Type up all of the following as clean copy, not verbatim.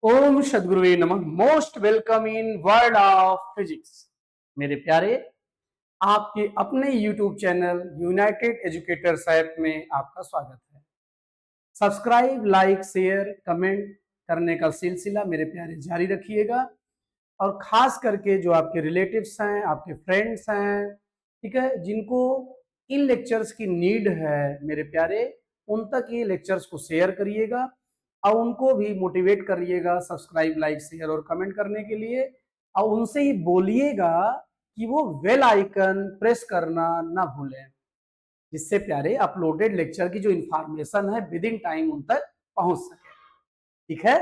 ओम सद्गुरुवे नमः। Most welcome in world of physics. मेरे प्यारे, आपके अपने YouTube channel United educators app में आपका स्वागत है। सब्सक्राइब, लाइक, शेयर, कमेंट करने का सिलसिला मेरे प्यारे जारी रखिएगा। और खास करके जो आपके रिलेटिव्स हैं, आपके फ्रेंड्स हैं, ठीक है, जिनको इन लेक्चर्स की नीड है मेरे प्यारे, उन तक ये लेक्चर्स को शेयर करिएगा और उनको भी मोटिवेट करिएगा सब्सक्राइब, लाइक, शेयर और कमेंट करने के लिए। और उनसे ही बोलिएगा कि वो बेल आइकन प्रेस करना ना भूलें, जिससे प्यारे अपलोडेड लेक्चर की जो इंफॉर्मेशन है विद इन टाइम उन तक पहुंच सके। ठीक है,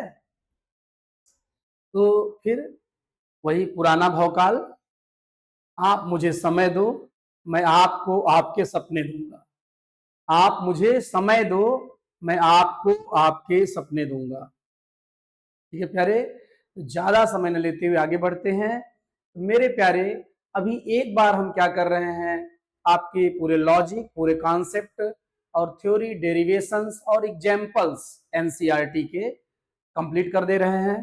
तो फिर वही पुराना भौकाल, आप मुझे समय दो, मैं आपको आपके सपने दूंगा। आप मुझे समय दो, मैं आपको आपके सपने दूंगा। ठीक है प्यारे, ज्यादा समय न लेते हुए आगे बढ़ते हैं। मेरे प्यारे, अभी एक बार हम क्या कर रहे हैं, आपके पूरे लॉजिक, पूरे कॉन्सेप्ट और थ्योरी, डेरिवेशंस और एग्जाम्पल्स एनसीईआरटी के कंप्लीट कर दे रहे हैं।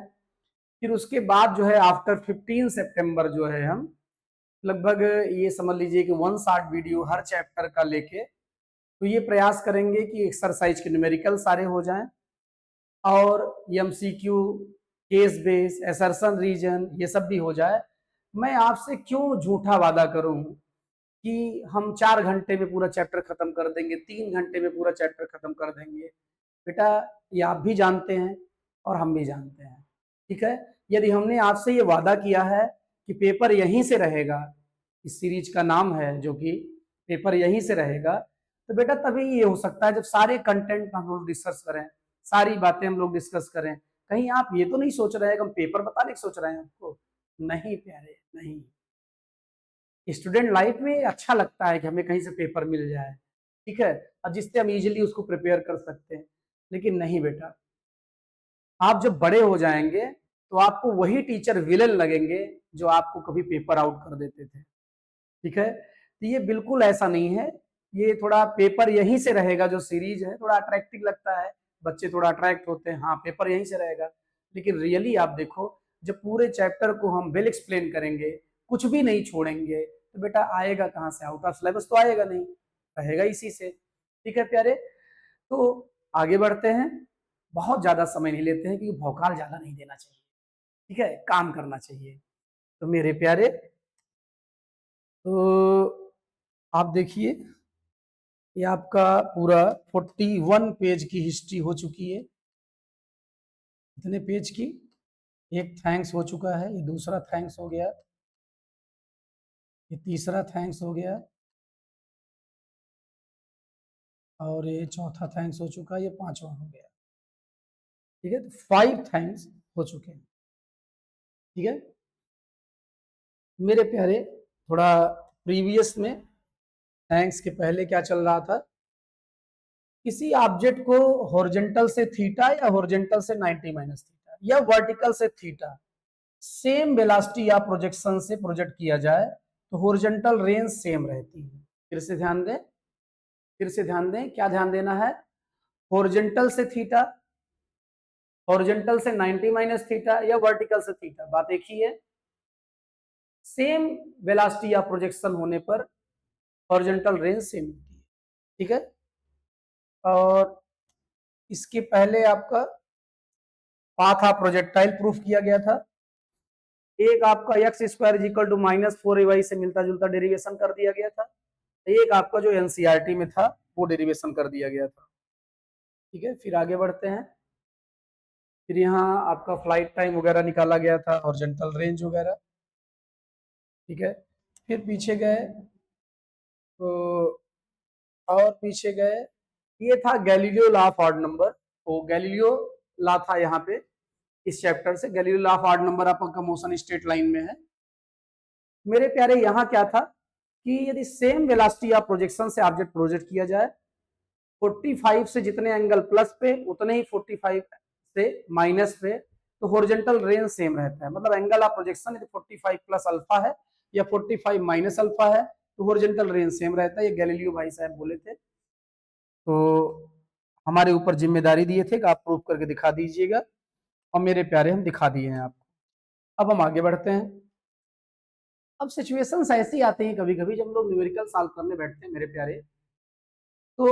फिर उसके बाद जो है आफ्टर 15 सितंबर जो है हम लगभग ये समझ लीजिए कि 1 शॉर्ट वीडियो हर चैप्टर का लेके, तो ये प्रयास करेंगे कि एक्सरसाइज के न्यूमेरिकल सारे हो जाएं और MCQ, case base, assertion reason, ये सब भी हो जाए। मैं आपसे क्यों झूठा वादा करूं कि हम 4 घंटे में पूरा चैप्टर खत्म कर देंगे, 3 घंटे में पूरा चैप्टर खत्म कर देंगे। बेटा, ये आप भी जानते हैं और हम भी जानते हैं। ठीक है, यदि हमने आपसे ये वादा किया है कि पेपर यहीं से रहेगा, इस सीरीज का नाम है जो कि पेपर यहीं से रहेगा, तो बेटा तभी ये हो सकता है जब सारे कंटेंट हम लोग डिस्कस करें, सारी बातें हम लोग डिस्कस करें। कहीं आप ये तो नहीं सोच रहे हैं कि हम पेपर बताने की सोच रहे हैं आपको? नहीं प्यारे, नहीं। स्टूडेंट लाइफ में अच्छा लगता है कि हमें कहीं से पेपर मिल जाए, ठीक है, और जिससे हम इजीली उसको प्रिपेयर कर सकते हैं। लेकिन नहीं बेटा, आप जब बड़े हो जाएंगे तो आपको वही टीचर विलन लगेंगे जो आपको कभी पेपर आउट कर देते थे। ठीक है, तो ये बिल्कुल ऐसा नहीं है। ये थोड़ा पेपर यहीं से रहेगा, जो सीरीज है थोड़ा अट्रैक्टिव लगता है, बच्चे थोड़ा अट्रैक्ट होते हैं, हाँ पेपर यहीं से रहेगा। लेकिन रियली आप देखो, जब पूरे चैप्टर को हम वेल एक्सप्लेन करेंगे, कुछ भी नहीं छोड़ेंगे, तो बेटा आएगा कहाँ से? आउट ऑफ सिलेबस तो आएगा नहीं, रहेगा इसी से। ठीक है प्यारे, तो आगे बढ़ते हैं। बहुत ज्यादा समय नहीं लेते हैं क्योंकि भौकाल ज्यादा नहीं देना चाहिए, ठीक है, काम करना चाहिए। तो मेरे प्यारे, तो आप देखिए, ये आपका पूरा 41 पेज की हिस्ट्री हो चुकी है। इतने पेज की एक थैंक्स हो चुका है, ये दूसरा थैंक्स हो गया, ये तीसरा थैंक्स हो गया, और ये चौथा थैंक्स हो चुका है, ये पांचवा हो गया। ठीक है, तो 5 थैंक्स हो चुके हैं। ठीक है मेरे प्यारे, थोड़ा प्रीवियस में थैंक्स के पहले क्या चल रहा था, किसी ऑब्जेक्ट को हॉरिजॉन्टल से थीटा या हॉरिजॉन्टल से 90 माइनस थीटा या वर्टिकल से थीटा सेम वेलोसिटी या प्रोजेक्शन से प्रोजेक्ट किया जाए तो हॉरिजॉन्टल रेंज सेम रहती है। फिर से ध्यान दें, फिर से ध्यान दें, क्या ध्यान देना है? हॉरिजॉन्टल से थीटा, हॉरिजॉन्टल से 90 माइनस थीटा या वर्टिकल से थीटा, बात एक ही है। सेम वेलोसिटी या प्रोजेक्शन होने पर हॉरिजॉन्टल रेंज सेम होती है। ठीक है, और इसके पहले आपका पाथ ऑफ प्रोजेक्टाइल प्रूफ किया गया था। एक आपका x square equal to -4ay से मिलता जुलता डेरिवेशन कर दिया गया था। एक आपका जो एनसीईआरटी में था वो डेरिवेशन कर दिया गया था। ठीक है, फिर आगे बढ़ते हैं। फिर यहाँ आपका फ्लाइट टाइम वगैरह निकाला गया था, हॉरिजॉन्टल रेंज वगैरह। ठीक है, फिर पीछे गए तो, और पीछे गए, ये था Galileo law of odd number. तो गैलीलियो लॉ था यहाँ पे, इस चैप्टर से Galileo law of odd number आपका मोशन स्ट्रेट लाइन में है। मेरे प्यारे, यहाँ क्या था कि यदि सेम वेलोसिटी या प्रोजेक्शन से ऑब्जेक्ट प्रोजेक्ट किया जाए, 45 से जितने एंगल प्लस पे उतने ही 45 से माइनस पे, तो हॉरिजॉन्टल रेंज सेम रहता है। मतलब एंगल ऑफ प्रोजेक्शन यदि 45 प्लस अल्फा है या 45 माइनस अल्फा है तो हॉरिजॉन्टल रेंज सेम रहता है। ये गैलीलियो भाई साहब बोले थे, तो हमारे ऊपर जिम्मेदारी दिए थे कि आप प्रूफ करके दिखा दीजिएगा। और मेरे प्यारे हम दिखा दिए हैं आपको। अब हम आगे बढ़ते हैं। अब सिचुएशंस ऐसी आती हैं कभी कभी जब हम लोग न्यूमेरिकल सॉल्व करने बैठते हैं मेरे प्यारे, तो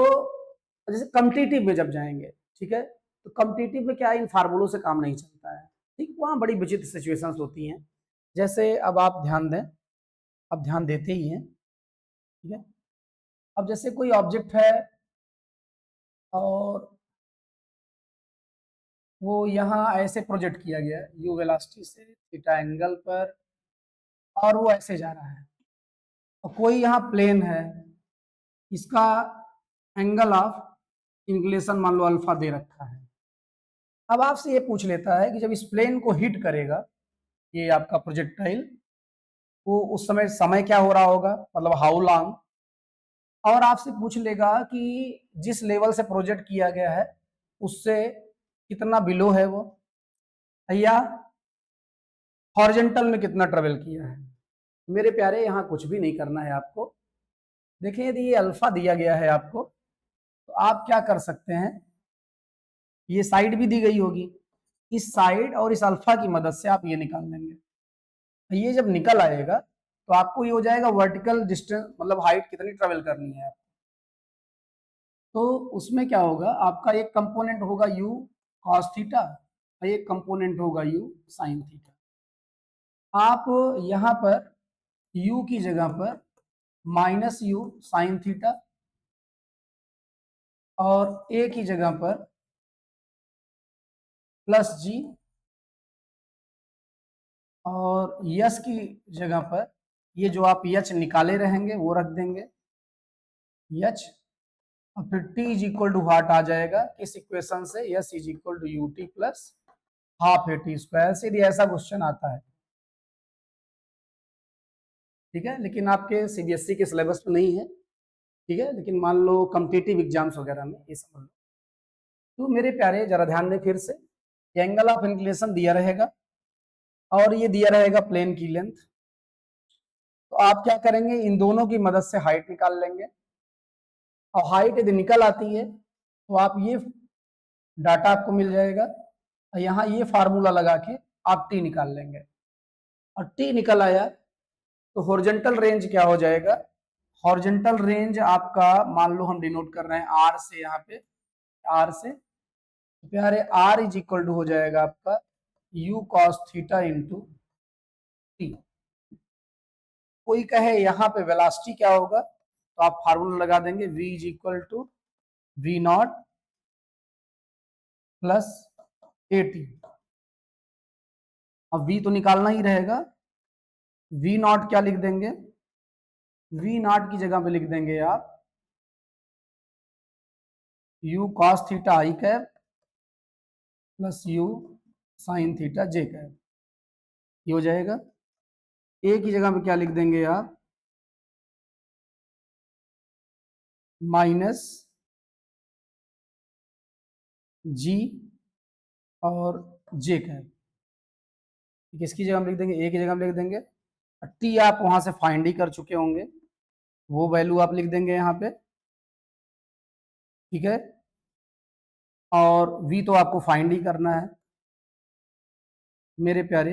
जैसे कम्पिटिटिव में जब जाएंगे, ठीक है, तो कम्पिटिटिव में क्या है, इन फार्मूलों से काम नहीं चलता है। ठीक, वहाँ बड़ी विचित्र सिचुएशंस होती हैं। जैसे अब आप ध्यान दें, अब ध्यान देते ही हैं, ठीक है। अब जैसे कोई ऑब्जेक्ट है और वो यहाँ ऐसे प्रोजेक्ट किया गया है यू वेलोसिटी से थीटा एंगल पर, और वो ऐसे जा रहा है, और कोई यहाँ प्लेन है, इसका एंगल ऑफ इंक्लिनेशन मान लो अल्फा दे रखा है। अब आपसे ये पूछ लेता है कि जब इस प्लेन को हिट करेगा ये आपका प्रोजेक्टाइल, वो उस समय समय क्या हो रहा होगा, मतलब हाउ लॉन्ग, और आपसे पूछ लेगा कि जिस लेवल से प्रोजेक्ट किया गया है उससे कितना बिलो है वो, या हॉरिजॉन्टल में कितना ट्रेवल किया है। मेरे प्यारे यहाँ कुछ भी नहीं करना है आपको। देखिए यदि ये अल्फा दिया गया है आपको, तो आप क्या कर सकते हैं, ये साइड भी दी गई होगी, इस साइड और इस अल्फा की मदद से आप ये निकाल लेंगे। ये जब निकल आएगा तो आपको ये हो जाएगा वर्टिकल डिस्टेंस, मतलब हाइट कितनी ट्रेवल करनी है। तो उसमें क्या होगा, आपका एक कंपोनेंट होगा u cos थीटा और एक कंपोनेंट होगा u sin थीटा। आप यहाँ पर u की जगह पर माइनस यू साइन थीटा और a की जगह पर प्लस जी, और यस की जगह पर ये जो आप यच निकाले रहेंगे वो रख देंगे, यच, और फिर t is equal to what आ जाएगा इस इक्वेशन से, s is equal to u t plus half a t square. सीधे ऐसा क्वेश्चन आता है, ठीक है, लेकिन आपके सीबीएसई के सिलेबस में नहीं है, ठीक है, लेकिन मान लो कॉम्पिटिटिव एग्जाम्स वगैरह में ये समझ लो। तो मेरे प्यारे जरा ध्यान दें फिर से, एंगल ऑफ इंक्लिनेशन दिया रहेगा और ये दिया रहेगा प्लेन की लेंथ। तो आप क्या करेंगे, इन दोनों की मदद से हाइट निकाल लेंगे, और हाइट यदि निकल आती है तो आप ये डाटा आपको मिल जाएगा, और यहाँ ये फार्मूला लगा के आप टी निकाल लेंगे, और टी निकल आया तो हॉरिजॉन्टल रेंज क्या हो जाएगा, हॉरिजॉन्टल रेंज आपका मान लो हम डिनोट कर रहे हैं आर से, यहाँ पे आर से, तो प्यारे आर इज इक्वल टू हो जाएगा आपका you cos theta into T. कोई कहे यहाँ पे वेलोसिटी क्या होगा, तो आप फार्मूला लगा देंगे v is equal to v naught plus a t. अब v तो निकालना ही रहेगा, वी नॉट क्या लिख देंगे, वी नॉट की जगह पे लिख देंगे आप you cos theta I cap plus you sine theta J cap, ये हो जाएगा। ए की जगह पे क्या लिख देंगे आप, माइनस जी और जे कैप, किसकी जगह में लिख देंगे, ए की जगह में लिख देंगे, टी आप वहां से फाइंड ही कर चुके होंगे, वो वैल्यू आप लिख देंगे यहाँ पे, ठीक है, और v तो आपको फाइंड ही करना है मेरे प्यारे,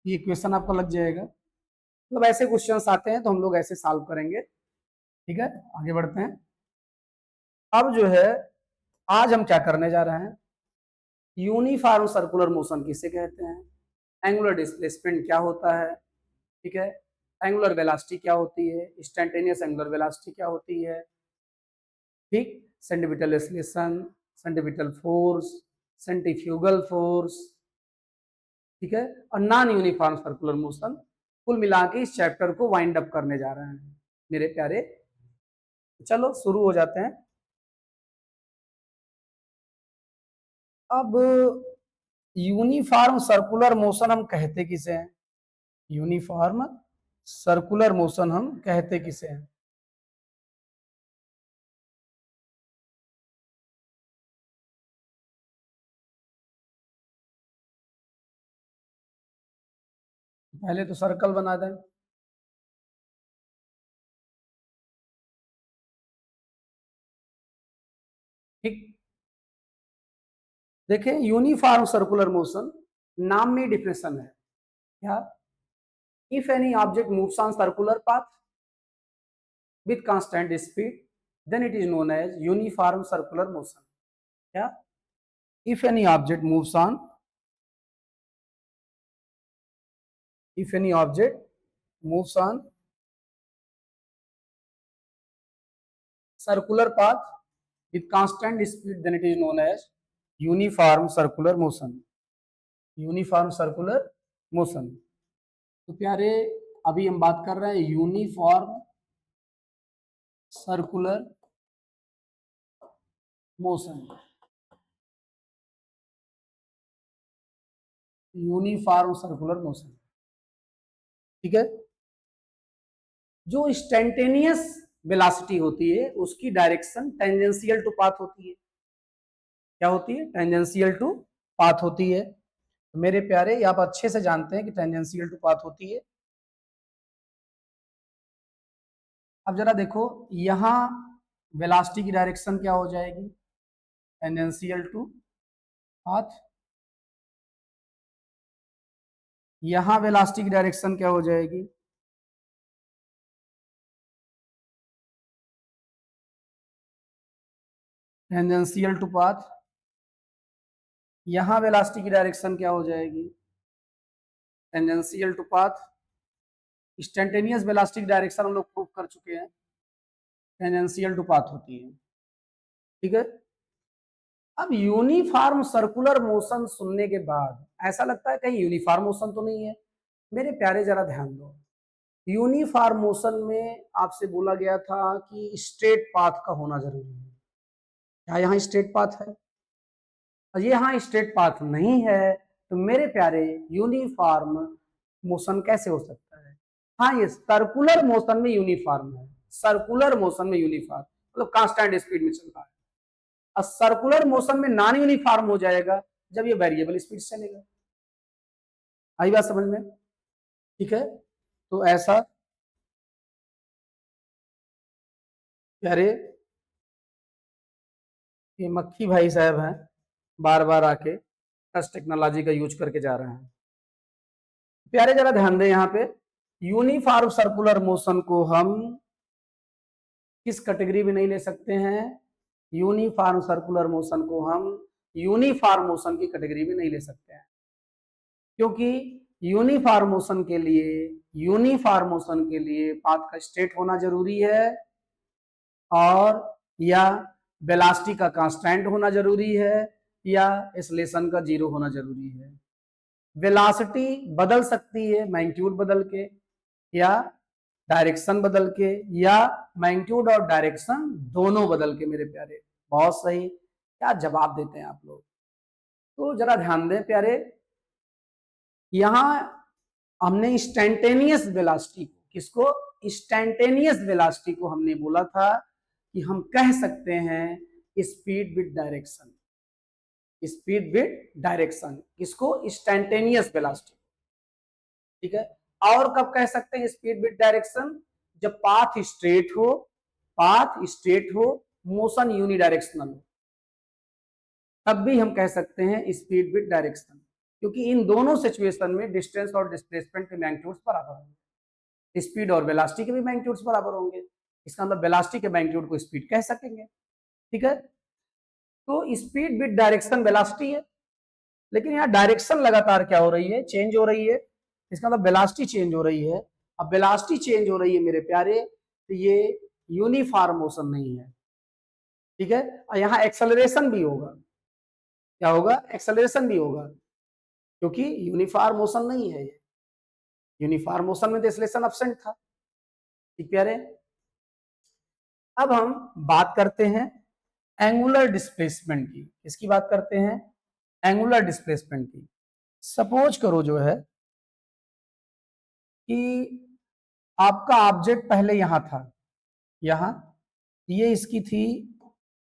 ये इक्वेशन आपको लग जाएगा। मतलब ऐसे क्वेश्चंस आते हैं तो हम लोग ऐसे सॉल्व करेंगे, ठीक है। आगे बढ़ते हैं। अब जो है आज हम क्या करने जा रहे हैं, यूनिफॉर्म सर्कुलर मोशन किसे कहते हैं, एंगुलर डिस्प्लेसमेंट क्या होता है, ठीक है, एंगुलर वेलोसिटी क्या होती है, इंस्टेंटेनियस एंगुलर वेलोसिटी क्या होती है, ठीक, centripetal acceleration, centripetal force, centrifugal force, ठीक है, और नॉन यूनिफॉर्म सर्कुलर मोशन। कुल मिला के इस चैप्टर को वाइंड अप करने जा रहे हैं मेरे प्यारे। चलो शुरू हो जाते हैं। अब यूनिफॉर्म सर्कुलर मोशन हम कहते किसे हैं, यूनिफॉर्म सर्कुलर मोशन हम कहते किसे हैं, पहले तो सर्कल बना दें, ठीक। देखें यूनिफॉर्म सर्कुलर मोशन नाम में डिफिनेशन है क्या, if any object moves on circular path with constant speed then it is known as uniform circular motion. क्या, if any object moves on, if any object moves on circular path with constant speed then it is known as uniform circular motion, uniform circular motion. तो प्यारे अभी हम बात कर रहे हैं uniform circular motion, uniform circular motion, ठीक है। जो इंस्टेंटेनियस वेलोसिटी होती है उसकी डायरेक्शन टेंजेंशियल टू पाथ होती है। क्या होती है? टेंजेंशियल टू पाथ होती है। तो मेरे प्यारे आप अच्छे से जानते हैं कि टेंजेंशियल टू पाथ होती है। अब जरा देखो यहां वेलोसिटी की डायरेक्शन क्या हो जाएगी, टेंजेंशियल टू पाथ। यहां वेलोसिटी की डायरेक्शन क्या हो जाएगी, टेंजेंशियल टू पाथ। यहां वेलोसिटी की डायरेक्शन क्या हो जाएगी, tangential to path. Instantaneous velocity की डायरेक्शन हम लोग प्रूव कर चुके हैं, टेंजेंशियल टू पाथ होती है, ठीक है। अब यूनिफॉर्म सर्कुलर मोशन सुनने के बाद ऐसा लगता है कहीं यूनिफॉर्म मोशन तो नहीं है। मेरे प्यारे जरा ध्यान दो, यूनिफॉर्म मोशन में आपसे बोला गया था कि स्ट्रेट पाथ का होना जरूरी है। क्या यहाँ स्ट्रेट पाथ है? और यहाँ स्ट्रेट पाथ नहीं है तो मेरे प्यारे यूनिफॉर्म मोशन कैसे हो सकता है? हाँ, ये सर्कुलर मोशन में यूनिफॉर्म है, सर्कुलर मोशन में यूनिफॉर्म मतलब कांस्टेंट स्पीड में चल रहा है। और सर्कुलर मोशन में नॉन यूनिफॉर्म हो जाएगा जब ये वेरिएबल स्पीड से चलेगा। आई बात समझ में? ठीक है, तो ऐसा प्यारे ये मक्खी भाई साहब हैं, बार बार आके टच टेक्नोलॉजी का यूज करके जा रहे हैं। प्यारे जरा ध्यान दें, यहाँ पे यूनिफॉर्म सर्कुलर मोशन को हम किस कैटेगरी में नहीं ले सकते हैं, यूनिफॉर्म सर्कुलर मोशन को हम यूनिफॉर्म मोशन की कैटेगरी में नहीं ले सकते हैं, क्योंकि यूनिफॉर्म मोशन के लिए, यूनिफॉर्म मोशन के लिए पाथ का स्टेट होना जरूरी है और या वेलोसिटी का कांस्टेंट होना जरूरी है या एक्सेलरेशन का जीरो होना जरूरी है। वेलोसिटी बदल सकती है मैग्नीट्यूड बदल के या डायरेक्शन बदल के या मैग्नीट्यूड और डायरेक्शन दोनों बदल के। मेरे प्यारे बहुत सही, क्या जवाब देते हैं आप लोग। तो जरा ध्यान दें प्यारे, यहां हमने इंस्टेंटेनियस वेलोसिटी को, किसको? इंस्टेंटेनियस वेलोसिटी को हमने बोला था कि हम कह सकते हैं speed with direction, speed with direction, किसको? इंस्टेंटेनियस वेलोसिटी, ठीक है। और कब कह सकते हैं स्पीड विद डायरेक्शन? जब पाथ स्ट्रेट हो, पाथ स्ट्रेट हो, मोशन यूनिडायरेक्शनल हो, तब भी हम कह सकते हैं स्पीड विद डायरेक्शन, क्योंकि इन दोनों सिचुएशन में डिस्टेंस और डिस्प्लेसमेंट के मैग्नीट्यूड्स बराबर होंगे, स्पीड और वेलोसिटी के भी मैग्नीट्यूड्स बराबर होंगे। इसका मतलब वेलोसिटी के मैग्नीट्यूड को स्पीड कह सकेंगे, ठीक है। तो स्पीड विद डायरेक्शन वेलोसिटी है, लेकिन यहाँ डायरेक्शन लगातार क्या हो रही है? चेंज हो रही है। इसका मतलब वेलोसिटी चेंज हो रही है। अब वेलोसिटी चेंज हो रही है मेरे प्यारे, तो ये यूनिफॉर्म मोशन नहीं है, ठीक है। और यहाँ एक्सेलरेशन भी होगा, क्या होगा? एक्सेलरेशन भी होगा, क्योंकि यूनिफॉर्म मोशन नहीं है ये। यूनिफॉर्म मोशन में तो एक्सेलरेशन एब्सेंट था, ठीक प्यारे। अब हम बात करते हैं एंगुलर डिस्प्लेसमेंट की। किसकी बात करते हैं? एंगुलर डिस्प्लेसमेंट की। सपोज करो जो है कि आपका ऑब्जेक्ट पहले यहां था, यहां, ये इसकी थी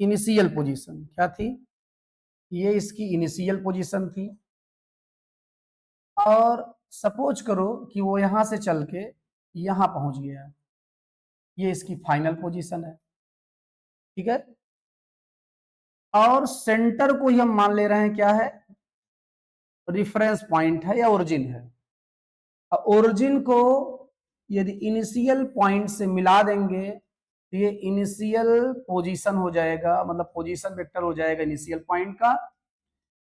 इनिशियल पोजीशन। क्या थी? ये इसकी इनिशियल पोजीशन थी। और सपोज करो कि वो यहां से चल के यहां पहुंच गया, ये इसकी फाइनल पोजीशन है, ठीक है। और सेंटर को ही हम मान ले रहे हैं क्या है, रिफरेंस पॉइंट है या ओरिजिन है। ओरिजिन को यदि इनिशियल पॉइंट से मिला देंगे तो ये इनिशियल पोजीशन हो जाएगा, मतलब पोजीशन वेक्टर हो जाएगा इनिशियल पॉइंट का,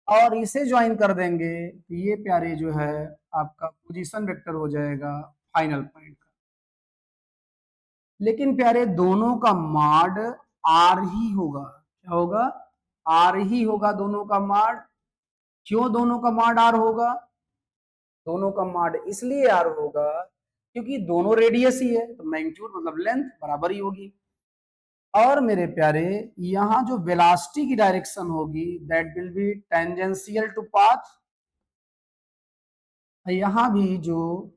और इसे ज्वाइन कर देंगे तो ये प्यारे जो है आपका पोजीशन वेक्टर हो जाएगा फाइनल पॉइंट का। लेकिन प्यारे दोनों का माड आर ही होगा। क्या होगा? आर ही होगा दोनों का माड। क्यों दोनों का माड आर होगा? दोनों का माड इसलिए आर होगा क्योंकि दोनों रेडियस ही है, तो मैग्नीट्यूड मतलब लेंथ बराबर ही होगी। और मेरे प्यारे यहां जो वेलोसिटी की डायरेक्शन होगी that will be tangential to path. यहां भी जो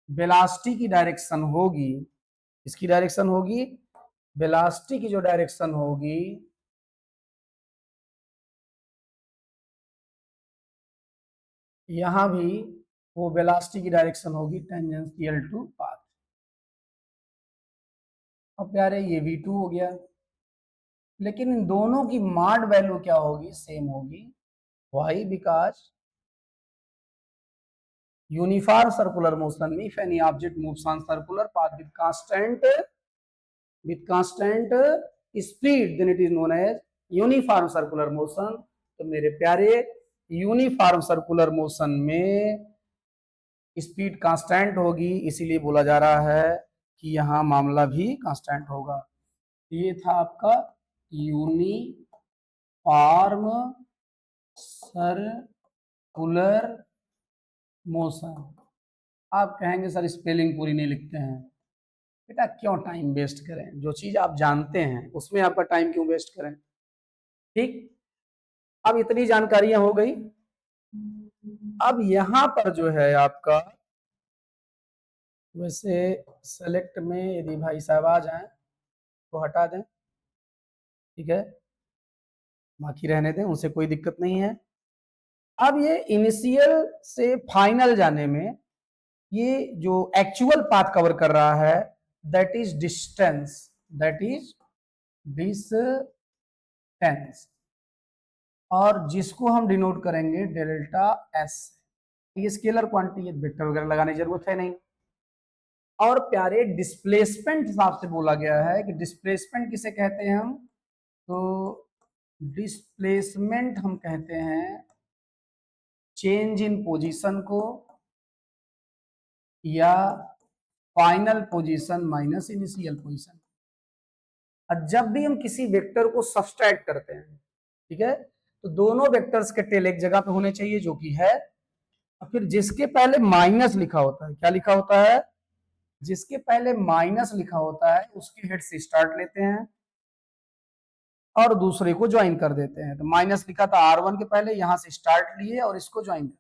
वेलोसिटी की डायरेक्शन होगी, इसकी डायरेक्शन होगी, वेलोसिटी की जो डायरेक्शन होगी यहां भी वो वेलोसिटी की डायरेक्शन होगी टेंजेंशियल टू पाथ। अब प्यारे ये v2 हो गया, लेकिन इन दोनों की माड वैल्यू क्या होगी? सेम होगी। Why? Because uniform circular motion में if any object moves on circular path with constant speed then it is known as uniform circular motion. तो मेरे प्यारे यूनिफॉर्म सर्कुलर मोशन में स्पीड कांस्टेंट होगी, इसीलिए बोला जा रहा है कि यहाँ मामला भी कांस्टेंट होगा। ये था आपका यूनिफॉर्म सर्कुलर मोशन। आप कहेंगे सर स्पेलिंग पूरी नहीं लिखते हैं। बेटा क्यों टाइम वेस्ट करें, जो चीज आप जानते हैं उसमें आपका टाइम क्यों वेस्ट करें। ठीक, अब इतनी जानकारियां हो गई। अब यहां पर जो है आपका, वैसे सेलेक्ट में यदि भाई साहब आ जाएं तो हटा दें, ठीक है, बाकी रहने दें, उनसे कोई दिक्कत नहीं है। अब ये इनिशियल से फाइनल जाने में ये जो एक्चुअल पाथ कवर कर रहा है that is distance, that is distance, और जिसको हम डिनोट करेंगे डेल्टा एस। ये स्केलर क्वांटिटी है, वेक्टर वगैरह लगाने की जरूरत है नहीं। और प्यारे डिस्प्लेसमेंट हिसाब से बोला गया है कि डिस्प्लेसमेंट किसे कहते हैं हम, तो डिस्प्लेसमेंट हम कहते हैं चेंज इन पोजीशन को या final position minus initial position. जब भी हम किसी वेक्टर को सब्सट्रैक्ट करते हैं, ठीक है, तो दोनों वेक्टर्स के टेल एक जगह पे होने चाहिए जो कि है, और फिर जिसके पहले माइनस लिखा होता है, क्या लिखा होता है, जिसके पहले माइनस लिखा होता है उसके हेड से स्टार्ट लेते हैं और दूसरे को ज्वाइन कर देते हैं। तो माइनस लिखा था R1 के पहले, यहां से स्टार्ट लिए और इसको ज्वाइन कर,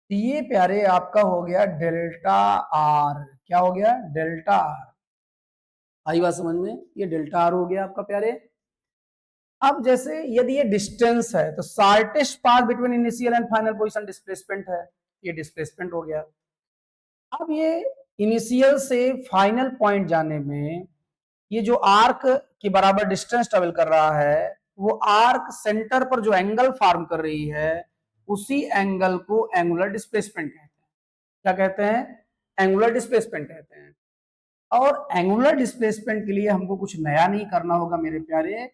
तो ये प्यारे आपका हो गया डेल्टा आर। क्या हो गया? Delta R. आई बात समझ में? ये डेल्टा आर हो गया आपका प्यारे। अब जैसे यदि ये डिस्टेंस है तो shortest path between initial and final position displacement है, ये डिस्प्लेसमेंट हो गया। अब ये इनिशियल से फाइनल पॉइंट जाने में ये जो आर्क के बराबर डिस्टेंस ट्रेवल कर रहा है, वो आर्क सेंटर पर जो एंगल फॉर्म कर रही है उसी एंगल को एंगुलर डिस्प्लेसमेंट कहते हैं। क्या कहते हैं? एंगुलर डिस्प्लेसमेंट कहते हैं। और एंगुलर डिस्प्लेसमेंट के लिए हमको कुछ नया नहीं करना होगा मेरे प्यारे।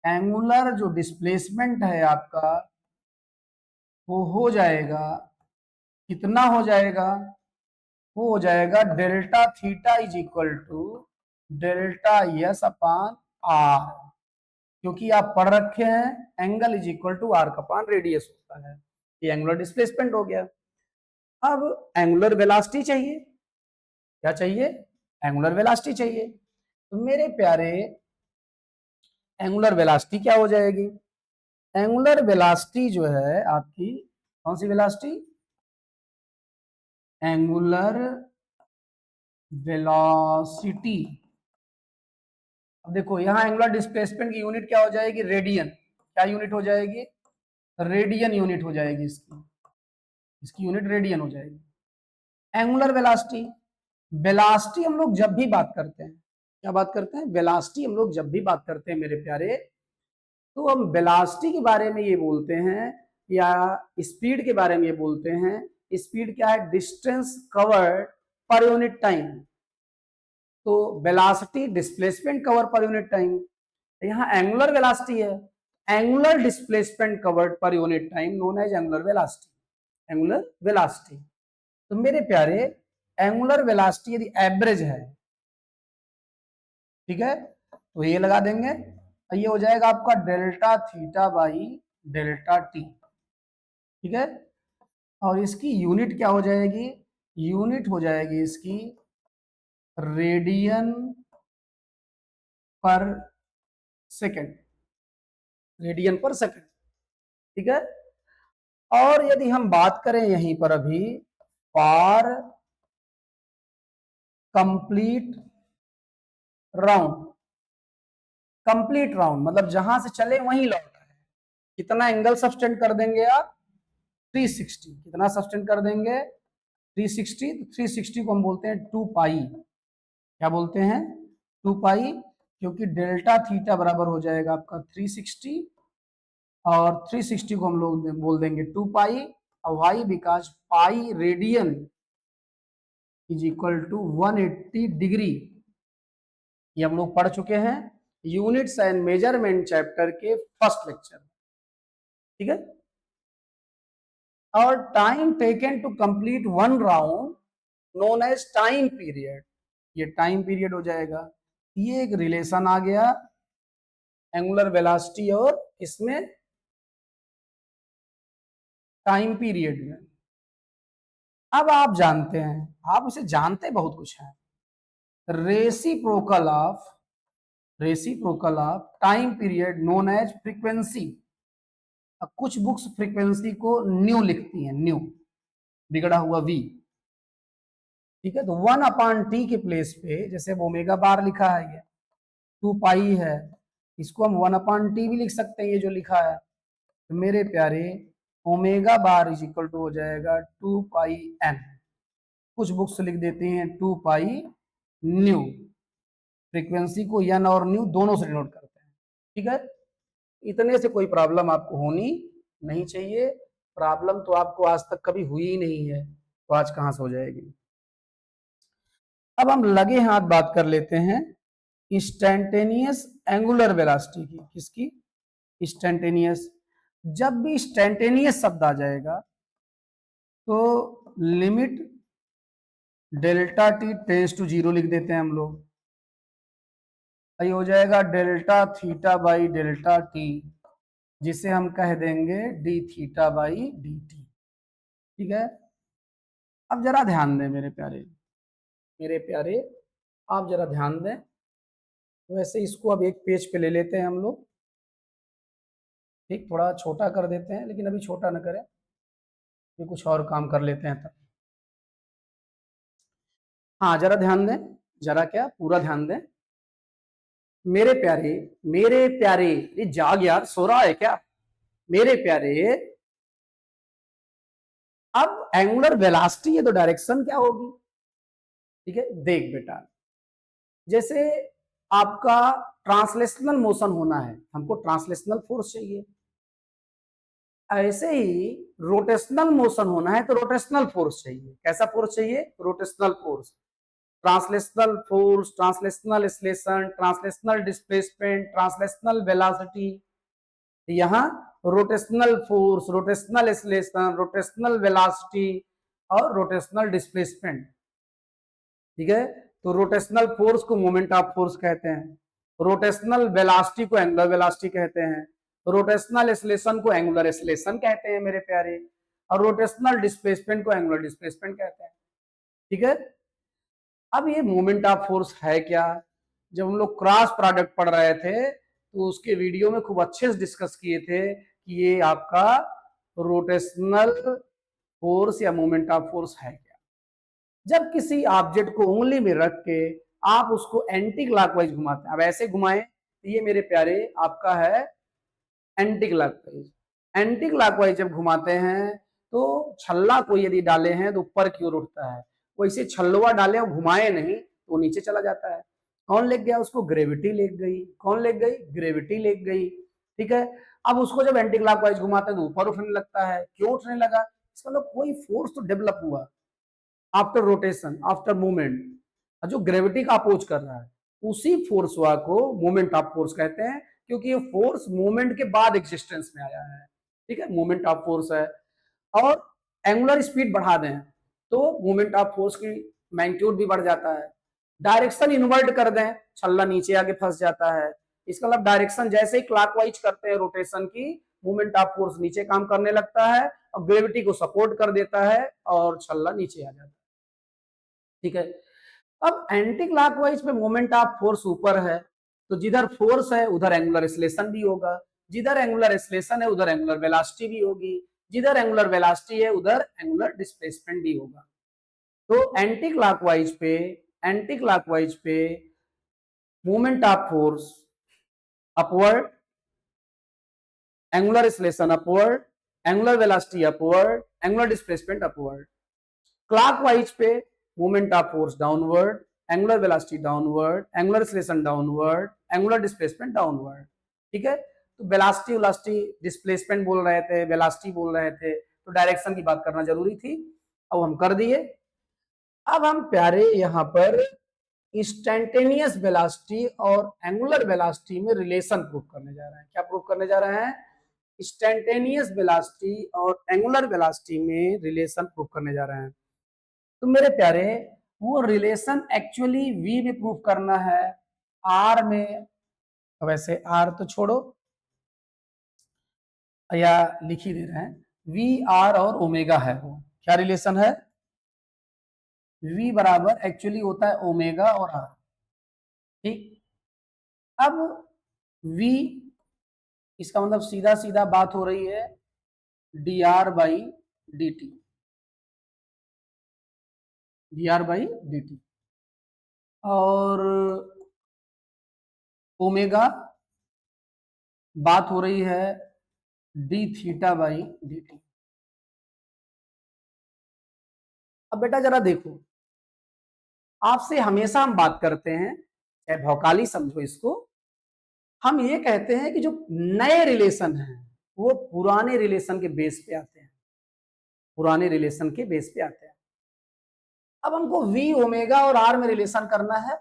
एंगुलर जो डिस्प्लेसमेंट है आपका वो हो जाएगा, कितना हो जाएगा, वो हो जाएगा delta theta is equal to delta s upon r. क्योंकि आप पढ़ रखे हैं angle is equal to r upon radius होता है। ये एंगुलर डिस्प्लेसमेंट हो गया। अब एंगुलर वेलोसिटी चाहिए। क्या चाहिए? एंगुलर वेलोसिटी चाहिए। तो मेरे प्यारे एंगुलर वेलोसिटी क्या हो जाएगी? एंगुलर वेलोसिटी जो है आपकी, कौन सी वेलोसिटी? Angular velocity. अब देखो यहां एंगुलर डिस्प्लेसमेंट की यूनिट क्या हो जाएगी? रेडियन। क्या यूनिट हो जाएगी? रेडियन यूनिट हो जाएगी इसकी, इसकी यूनिट रेडियन हो जाएगी। एंगुलर वेलोसिटी, वेलोसिटी हम लोग जब भी बात करते हैं, क्या बात करते हैं? वेलोसिटी हम लोग जब भी बात करते हैं मेरे प्यारे, तो हम वेलोसिटी के बारे में ये बोलते हैं या स्पीड के बारे में ये बोलते हैं। स्पीड क्या है? Distance covered per unit time. तो velocity displacement cover per unit time, यहाँ एंगुलर वेलोसिटी है, angular displacement covered per unit time known as angular velocity, angular velocity. तो मेरे प्यारे एंगुलर वेलोसिटी यदि एवरेज है, ठीक है, तो ये लगा देंगे, ये हो जाएगा आपका delta theta by delta T, ठीक है। और इसकी यूनिट क्या हो जाएगी? यूनिट हो जाएगी इसकी रेडियन पर सेकेंड, रेडियन पर सेकेंड, ठीक है। और यदि हम बात करें यहीं पर अभी for complete round, complete round मतलब जहां से चले वहीं लौट आए, कितना एंगल सब्सटेंड कर देंगे आप? 360। कितना सब्सटेंड कर देंगे? 360। तो 360 को हम बोलते हैं 2 पाई। क्या बोलते हैं? 2 पाई, क्योंकि डेल्टा थीटा बराबर हो जाएगा आपका 360 और 360 को हम लोग बोल देंगे 2 पाई। और why because pi radian is equal to 180 degree. ये हम लोग पढ़ चुके हैं यूनिट्स एंड मेजरमेंट चैप्टर के फर्स्ट लेक्चर, ठीक है। और time taken to complete one round known as time period, ये टाइम पीरियड हो जाएगा। ये एक रिलेशन आ गया एंगुलर वेलोसिटी और इसमें टाइम पीरियड में। अब आप जानते हैं, आप इसे जानते बहुत कुछ है, reciprocal of time period known as frequency. कुछ बुक्स फ्रीक्वेंसी को न्यू लिखती हैं, न्यू बिगड़ा हुआ वी, ठीक है। तो 1/t के प्लेस पे जैसे ओमेगा बार लिखा है, ये 2 पाई है, इसको हम 1/t भी लिख सकते हैं, ये जो लिखा है। तो मेरे प्यारे omega bar is equal to हो जाएगा 2 पाई n। कुछ बुक्स लिख देती हैं 2 पाई न्यू, फ्रीक्वेंसी को n और न्यू दोनों से डिनोट करते हैं, ठीक है। इतने से कोई प्रॉब्लम आपको होनी नहीं चाहिए। प्रॉब्लम तो आपको आज तक कभी हुई ही नहीं है, तो आज कहां से हो जाएगी। अब हम लगे हाथ बात कर लेते हैं इंस्टेंटेनियस एंगुलर वेलोसिटी की। किसकी? इंस्टेंटेनियस। जब भी इंस्टेंटेनियस शब्द आ जाएगा तो limit delta t tends to 0 लिख देते हैं हम लोग। ये हो जाएगा delta theta by delta t, जिसे हम कह देंगे d theta by d t, ठीक है। अब जरा ध्यान दें मेरे प्यारे, मेरे प्यारे आप जरा ध्यान दें। वैसे इसको अब एक पेज पे ले लेते हैं हम लोग, ठीक, थोड़ा छोटा कर देते हैं, लेकिन अभी छोटा न करें, ये कुछ और काम कर लेते हैं तब। हाँ जरा ध्यान दें, जरा क्या पूरा ध्यान दें मेरे प्यारे, मेरे प्यारे। ये जाग यार, सो रहा है क्या मेरे प्यारे? अब एंगुलर वेलोसिटी है तो डायरेक्शन क्या होगी? ठीक है, देख बेटा, जैसे आपका ट्रांसलेशनल मोशन होना है, हमको ट्रांसलेशनल फोर्स चाहिए। ऐसे ही रोटेशनल मोशन होना है तो रोटेशनल फोर्स चाहिए। कैसा फोर्स चाहिए? Rotational force. Translational force, translational acceleration, translational displacement, translational velocity. यहाँ rotational force, rotational acceleration, rotational velocity और रोटेशनल डिस्प्लेसमेंट, ठीक है। तो रोटेशनल फोर्स को मोमेंट ऑफ फोर्स कहते हैं, रोटेशनल वेलोसिटी को एंगुलर वेलोसिटी कहते हैं, रोटेशनल एक्सेलरेशन को एंगुलर एक्सेलरेशन कहते हैं मेरे प्यारे, और रोटेशनल डिस्प्लेसमेंट को एंगुलर डिस्प्लेसमेंट कहते हैं, ठीक है। अब ये मोमेंट ऑफ फोर्स है क्या? जब हम लोग क्रॉस प्रोडक्ट पढ़ रहे थे तो उसके वीडियो में खूब अच्छे से डिस्कस किए थे कि ये आपका रोटेशनल फोर्स या मोमेंट ऑफ फोर्स है क्या। जब किसी ऑब्जेक्ट को उंगली में रख के आप उसको एंटी क्लॉकवाइज घुमाते हैं, अब ऐसे घुमाएं तो ये मेरे प्यारे आपका है एंटी क्लॉकवाइज। एंटी क्लॉकवाइज जब घुमाते हैं तो छल्ला को यदि डाले हैं तो ऊपर की ओर उठता है, वैसे छल्लवा डाले और घुमाए नहीं तो नीचे चला जाता है। कौन ले गया उसको? ग्रेविटी ले गई। कौन ले गई? ग्रेविटी ले गई, ठीक है। अब उसको जब एंटी क्लॉकवाइज घुमाते हैं तो ऊपर उठने लगता है। क्यों उठने लगा? इसका मतलब कोई फोर्स तो डेवलप हुआ आफ्टर रोटेशन, आफ्टर मूवमेंट, जो ग्रेविटी का अपोज कर रहा है, उसी फोर्स को मोमेंट ऑफ फोर्स कहते हैं, क्योंकि ये फोर्स मूवमेंट के बाद एग्जिस्टेंस में आया है। ठीक है, मोमेंट ऑफ फोर्स है। और एंगुलर स्पीड बढ़ा दें तो मोमेंट ऑफ फोर्स की मैग्नीट्यूड भी बढ़ जाता है। डायरेक्शन इन्वर्ट कर दें, छल्ला नीचे आके फंस जाता है। इसका मतलब डायरेक्शन जैसे ही क्लॉकवाइज करते हैं रोटेशन की, मोमेंट ऑफ फोर्स नीचे काम करने लगता है और ग्रेविटी को सपोर्ट कर देता है और छल्ला नीचे आ जाता है। ठीक है। अब एंटी क्लॉकवाइज पे मोमेंट ऑफ फोर्स ऊपर है, तो जिधर फोर्स है उधर एंगुलर एक्सीलरेशन भी होगा, जिधर एंगुलर एक्सीलरेशन है उधर एंगुलर वेलोसिटी भी होगी, जिधर एंगुलर वेलोसिटी है उधर एंगुलर डिस्प्लेसमेंट भी होगा। तो एंटी क्लॉकवाइज पे moment of force upward, angular acceleration upward, angular velocity upward, angular displacement upward. Clockwise पे moment of force downward, angular velocity downward, angular acceleration downward, angular displacement downward. ठीक है। तो velocity velocity displacement बोल रहे थे, velocity बोल रहे थे, तो डायरेक्शन की बात करना जरूरी थी, अब हम कर दिए। अब हम प्यारे यहाँ पर इंस्टेंटेनियस वेलोसिटी और एंगुलर वेलोसिटी में रिलेशन प्रूव करने जा रहे हैं। क्या प्रूव करने जा रहे हैं? इंस्टेंटेनियस वेलोसिटी और एंगुलर वेलोसिटी में रिलेशन प्रूव करने जा रहे हैं। तो मेरे प्यारे, वो रिलेशन एक्चुअली v में प्रूव करना है, r में। वैसे r तो छोड़ो, या लिख ही दे रहे हैं, v r और ओमेगा है। वो क्या रिलेशन है? v बराबर एक्चुअली होता है ओमेगा और r। ठीक। अब v, इसका मतलब सीधा सीधा बात हो रही है dr by dt, dr by dt। और ओमेगा बात हो रही है d theta by d T. अब बेटा जरा देखो, आपसे हमेशा हम बात करते हैं, चाहे भौकाली समझो इसको, हम ये कहते हैं कि जो नए रिलेशन हैं वो पुराने रिलेशन के बेस पे आते हैं, पुराने रिलेशन के बेस पे आते हैं। अब हमको v ओमेगा और r में रिलेशन करना है,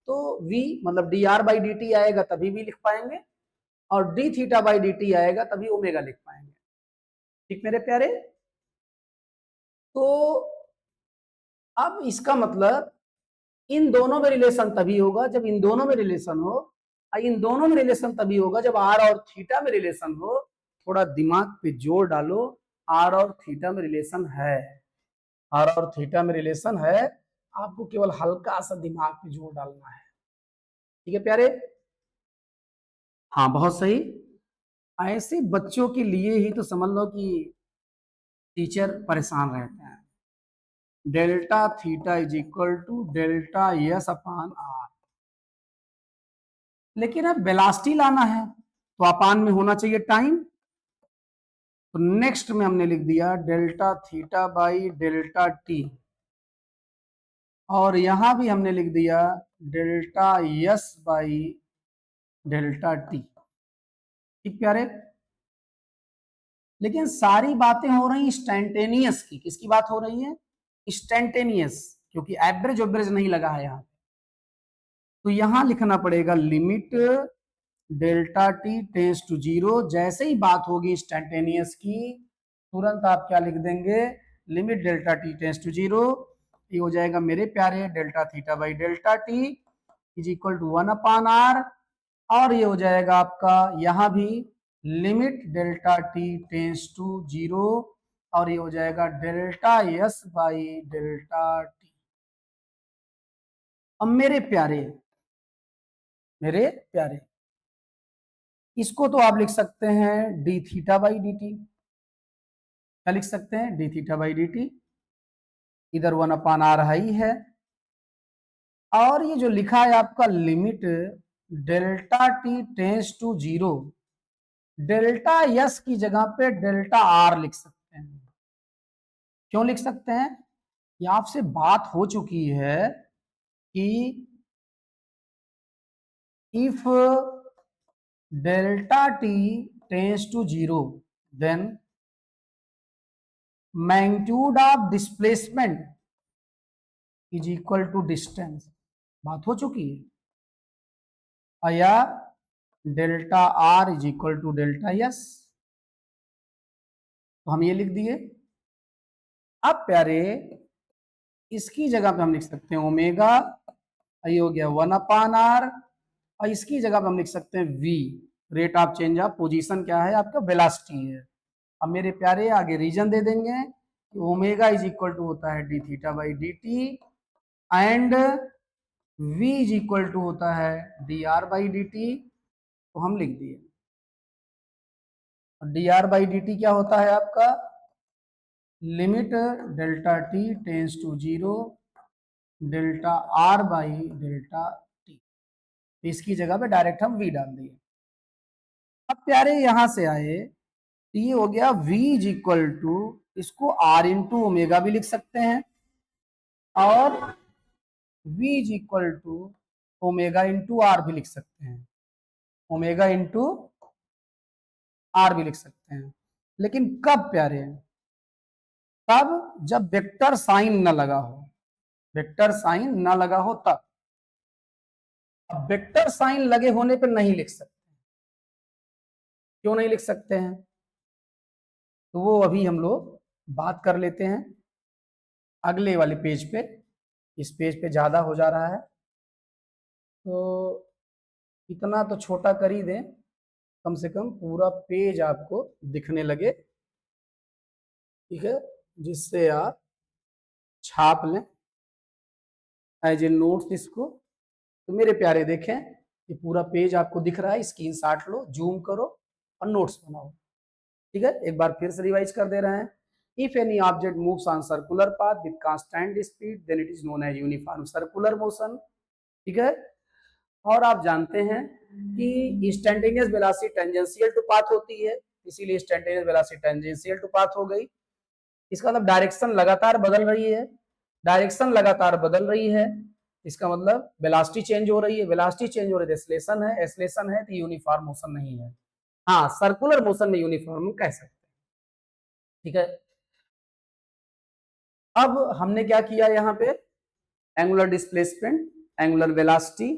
तो v मतलब D r by d T आएगा तभी v लिख पाएंगे, और D theta by d T आएगा तभी ओमेगा लिख पाएंगे। ठीक मेरे प्यारे। तो अब इसका मतलब इन दोनों में रिलेशन तभी होगा जब इन दोनों में रिलेशन हो, और इन दोनों में रिलेशन तभी होगा जब आर और थीटा में रिलेशन हो। थोड़ा दिमाग पे जोर डालो, आर और थीटा में रिलेशन है, आर और थीटा में रिलेशन है, आपको केवल हल्का सा दिमाग पे जोर डालना है। ठीक है प्यारे? हाँ बहुत सही। ऐसे बच्चों के लिए ही तो समझ लो कि टीचर परेशान रहते हैं। Delta theta is equal to delta s upon r, लेकिन अब वेलोसिटी लाना है तो अपान में होना चाहिए टाइम। तो नेक्स्ट में हमने लिख दिया delta theta by delta T, और यहां भी हमने लिख दिया delta yes by delta T. ठीक प्यारे। लेकिन सारी बातें हो रही इंस्टेंटेनियस की। किसकी बात हो रही है? इंस्टेंटेनियस, क्योंकि एवरेज एवरेज नहीं लगा है यहां। तो यहां लिखना पड़ेगा limit delta t tends to zero. जैसे ही बात होगी इंस्टेंटेनियस की, तुरंत आप क्या लिख देंगे? Limit delta t tends to zero. ये हो जाएगा मेरे प्यारे delta theta by delta t is equal to 1 upon r. और ये हो जाएगा आपका यहां भी limit delta t tends to zero, और ये हो जाएगा delta s by delta t. अब मेरे प्यारे, इसको तो आप लिख सकते हैं d theta by d t. क्या लिख सकते हैं? D theta by d T. इधर 1 अपान आर ही है, और ये जो लिखा है आपका limit delta t tends to zero, delta s की जगह पे डेल्टा आर लिख सकते हैं। क्यों लिख सकते हैं? ये आपसे बात हो चुकी है कि if delta t tends to zero, then magnitude of displacement is equal to distance. बात हो चुकी है। या delta r is equal to delta s, तो हम ये लिख दिए। अब प्यारे इसकी जगह पे हम लिख सकते हैं ओमेगा, ये हो गया 1/r, और इसकी जगह पे हम लिख सकते हैं v, rate of change of position क्या है आपका, वेलोसिटी है। अब मेरे प्यारे आगे रीजन दे देंगे कि ओमेगा इज इक्वल टू होता है d theta by d t, and v is equal to होता है d r by d t, तो हम लिख दिए। D r by d t क्या होता है आपका, limit delta t tends to zero delta r by delta t, इसकी जगह पे डायरेक्ट हम v डाल दिए। अब प्यारे यहां से आए तो ये हो गया v इज इक्वल टू, इसको r इंटू ओमेगा भी लिख सकते हैं, और v is equal to omega into r भी लिख सकते हैं, ओमेगा इंटू आर भी लिख सकते हैं। लेकिन कब प्यारे, तब जब वेक्टर साइन न लगा हो, वेक्टर साइन न लगा हो तब। अब वेक्टर साइन लगे होने पर नहीं लिख सकते, क्यों नहीं लिख सकते हैं, तो वो अभी हम लोग बात कर लेते हैं अगले वाले पेज पे। इस पेज पे ज्यादा हो जा रहा है, तो इतना तो छोटा कर ही दें, कम से कम पूरा पेज आपको दिखने लगे, ठीक है, जिससे आप छाप लें एज ए नोट्स इसको। तो मेरे प्यारे देखें, ये पूरा पेज आपको दिख रहा है, स्क्रीनशॉट लो, जूम करो और नोट्स बनाओ। ठीक है, एक बार फिर से रिवाइज कर दे रहे हैं। If any object moves on circular path with constant speed then it is known as uniform circular motion. ठीक है, और आप जानते हैं कि instantaneous velocity tangential to path होती है, इसीलिए instantaneous velocity tangential to path हो गई। इसका मतलब डायरेक्शन लगातार बदल रही है, डायरेक्शन लगातार बदल रही है, इसका मतलब वेलोसिटी चेंज हो रही है, वेलोसिटी चेंज हो रही है, एक्सेलेरेशन है, एक्सेलेरेशन है, तो यूनिफॉर्म मोशन नहीं है। हाँ, सर्कुलर मोशन में यूनिफॉर्म कह सकते हैं। ठीक है, अब हमने क्या किया यहाँ पे, एंगुलर डिस्प्लेसमेंट, एंगुलर वेलोसिटी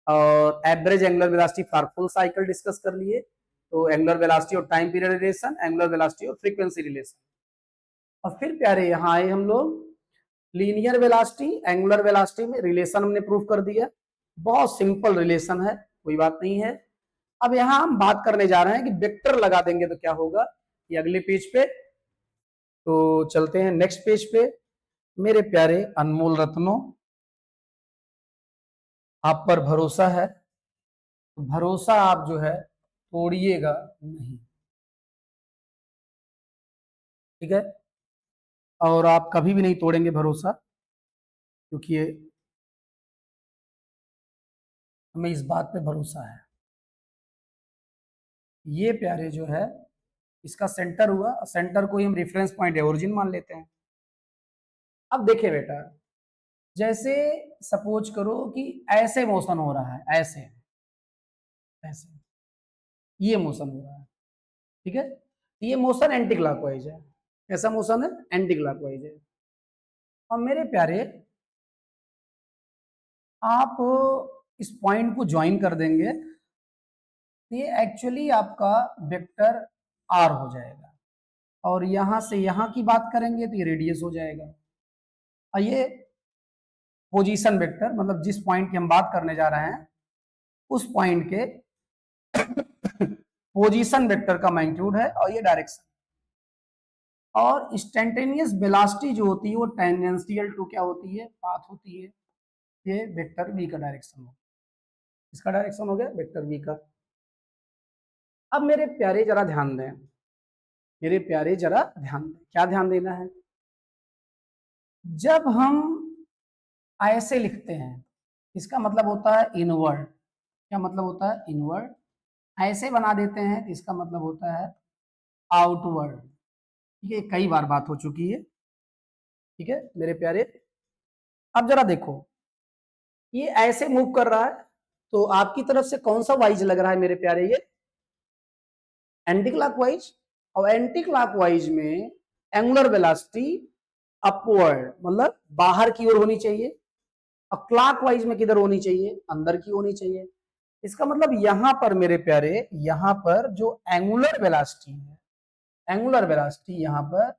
और average angular velocity for full cycle discuss कर लिए। तो एंगुलर वेलोसिटी और time period relation, angular velocity और फ्रीक्वेंसी रिलेशन। और फिर प्यारे यहाँ आए हम लोग लीनियर वेलोसिटी एंगुलर वेलोसिटी में रिलेशन हमने प्रूव कर दिया, बहुत सिंपल रिलेशन है, कोई बात नहीं है। अब यहाँ हम बात करने जा रहे हैं कि वेक्टर लगा देंगे तो क्या होगा, ये अगले पेज पे। तो चलते हैं नेक्स्ट पेज पे। मेरे प्यारे अनमोल रत्नों, आप पर भरोसा है, तो भरोसा आप जो है तोड़िएगा नहीं। ठीक है, और आप कभी भी नहीं तोड़ेंगे भरोसा, क्योंकि हमें इस बात पे भरोसा है। ये प्यारे जो है इसका सेंटर हुआ, सेंटर को ही हम रेफरेंस पॉइंट या ओरिजिन मान लेते हैं। अब देखिए बेटा, जैसे सपोज करो कि ऐसे मोशन हो रहा है, ऐसे ऐसे ये मोशन हो रहा है, ठीक है, ये मोशन एंटी क्लॉकवाइज है, ऐसा मोशन है एंटी क्लॉकवाइज है। और मेरे प्यारे आप इस पॉइंट को ज्वाइन कर देंगे, ये एक्चुअली आपका वेक्टर आर हो जाएगा, और यहां से यहां की बात करेंगे तो ये रेडियस हो जाएगा। और ये पोजीशन वेक्टर, मतलब जिस पॉइंट की हम बात करने जा रहे हैं उस पॉइंट के पोजीशन वेक्टर का मैग्नीट्यूड है, और ये डायरेक्शन। और इंस्टेंटेनियस वेलोसिटी जो होती है वो टेंजेंशियल टू क्या होती है, पाथ होती है। ये वेक्टर v का डायरेक्शन हो, इसका डायरेक्शन हो गया वेक्टर v का। अब मेरे प्यारे जरा ध्यान दें, मेरे प्यारे जरा ध्यान दें, क्या ध्यान देना है, जब हम ऐसे लिखते हैं इसका मतलब होता है इनवर्ड। क्या मतलब होता है, इनवर्ड। ऐसे बना देते हैं तो इसका मतलब होता है आउटवर्ड। ये कई बार बात हो चुकी है, ठीक है मेरे प्यारे। अब जरा देखो, ये ऐसे मूव कर रहा है, तो आपकी तरफ से कौन सा वाइज लग रहा है मेरे प्यारे? ये एंटी क्लॉकवाइज। और एंटी क्लॉकवाइज में एंगुलर वेलोसिटी अपवर्ड मतलब बाहर की ओर होनी चाहिए, और क्लॉकवाइज में किधर होनी चाहिए? अंदर की होनी चाहिए। इसका मतलब यहां पर मेरे प्यारे, यहां पर जो एंगुलर वेलोसिटी है, एंगुलर वेलोसिटी यहां पर,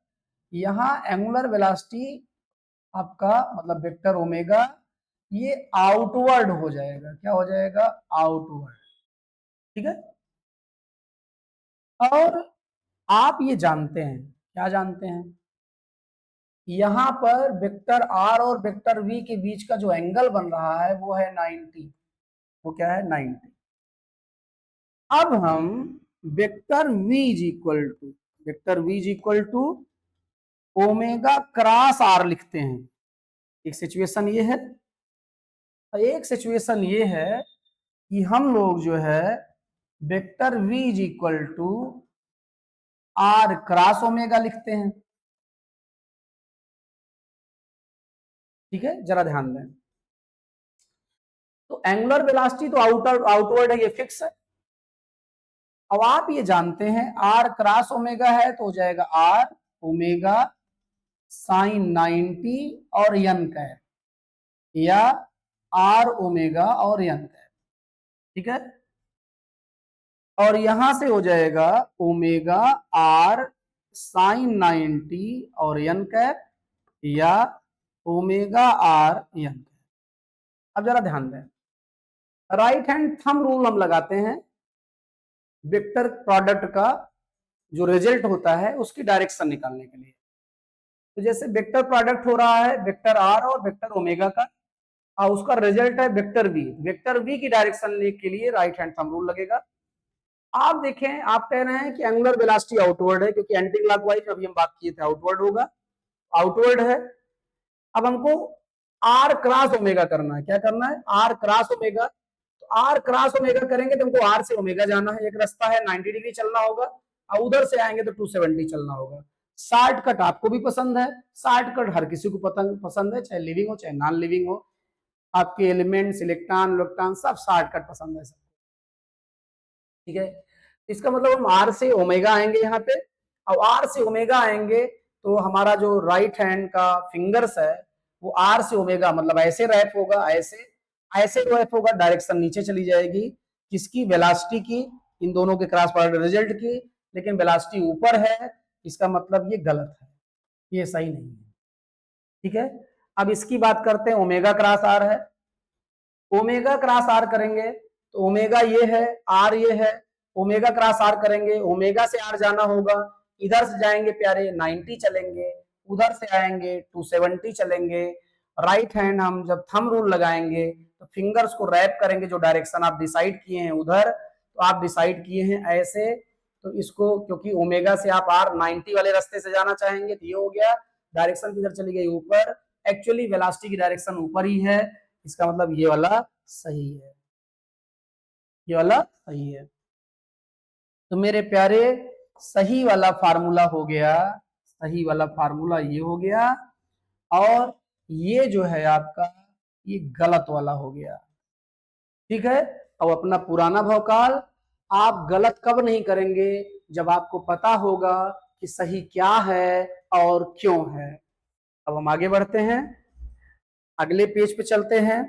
यहां एंगुलर वेलोसिटी आपका मतलब वेक्टर ओमेगा ये आउटवर्ड हो जाएगा। क्या हो जाएगा? आउटवर्ड। ठीक है। और आप ये जानते हैं, क्या जानते हैं? यहां पर वेक्टर आर और वेक्टर वी के बीच का जो एंगल बन रहा है वो है 90। वो क्या है? 90। अब हम vector v is equal to, vector v is equal to omega cross r लिखते हैं। एक सिचुएशन ये है, एक सिचुएशन ये है कि हम लोग जो है vector v is equal to r cross omega लिखते हैं। ठीक है, जरा ध्यान दें। तो एंगुलर वेलोसिटी तो आउटवर्ड है, ये फिक्स है। अब आप ये जानते हैं आर क्रॉस ओमेगा है तो हो जाएगा आर ओमेगा साइन 90 और यन कैप, या आर ओमेगा और यन कैप। ठीक है। और यहां से हो जाएगा ओमेगा आर साइन 90 और यन कैप, या ओमेगा आर यन कैप। अब जरा ध्यान दें, राइट हैंड थंब रूल हम लगाते हैं वेक्टर प्रोडक्ट का जो रिजल्ट होता है उसकी डायरेक्शन निकालने के लिए। तो जैसे वेक्टर प्रोडक्ट हो रहा है वेक्टर आर और वेक्टर ओमेगा का, और उसका रिजल्ट है वेक्टर वी, वेक्टर वी की डायरेक्शन के लिए राइट हैंड थंब रूल लगेगा। आप देखें, आप कह रहे हैं कि एंगुलर वेलोसिटी आउटवर्ड है, क्योंकि एंटी क्लॉकवाइज अभी हम बात किए थे आउटवर्ड होगा, आउटवर्ड है। अब हमको आर क्रॉस ओमेगा करना है। क्या करना है? R cross omega. तो आर क्रॉस ओमेगा करेंगे तो हमको आर से ओमेगा जाना है, एक रास्ता है 90 डिग्री चलना होगा, और उधर से आएंगे तो 270 चलना होगा। शॉर्टकट आपको भी पसंद है, शॉर्टकट हर किसी को पसंद है, चाहे लिविंग हो चाहे नॉन लिविंग हो। आपके एलिमेंट्स, इलेक्ट्रॉन, इलेक्ट्रॉन सब शॉर्टकट पसंद है सब। ठीक है। इसका मतलब हम आर से ओमेगा आएंगे यहाँ पे, और आर से ओमेगा आएंगे तो हमारा जो राइट हैंड का फिंगर्स है वो आर से ओमेगा मतलब ऐसे रैप होगा, ऐसे ऐसे रैप होगा, डायरेक्शन नीचे चली जाएगी। किसकी? वेलोसिटी की, इन दोनों के क्रॉस प्रोडक्ट रिजल्ट की। लेकिन वेलोसिटी ऊपर है, इसका मतलब ये गलत है, ये सही नहीं है। ठीक है। अब इसकी बात करते हैं, ओमेगा क्रॉस आर है। ओमेगा क्रॉस आर करेंगे तो ओमेगा ये है, आर ये है, ओमेगा क्रॉस आर करेंगे, ओमेगा से आर जाना होगा, इधर से जाएंगे प्यारे 90 चलेंगे, उधर से आएंगे 270 चलेंगे। राइट हैंड हम जब थंब रूल लगाएंगे तो फिंगर्स को रैप करेंगे, जो डायरेक्शन आप डिसाइड किए हैं उधर, तो आप डिसाइड किए हैं ऐसे, तो इसको क्योंकि ओमेगा से आप आर 90 वाले रास्ते से जाना चाहेंगे तो ये हो गया, डायरेक्शन किधर चली गई? ऊपर। एक्चुअली वेलोसिटी की डायरेक्शन ऊपर ही है, इसका मतलब ये वाला सही है, ये वाला सही है। तो मेरे प्यारे, सही वाला फार्मूला हो गया, सही वाला फार्मूला ये हो गया, और ये जो है आपका ये गलत वाला हो गया। ठीक है। अब अपना पुराना भौकाल, आप गलत कब नहीं करेंगे? जब आपको पता होगा कि सही क्या है और क्यों है। अब हम आगे बढ़ते हैं, अगले पेज पे चलते हैं।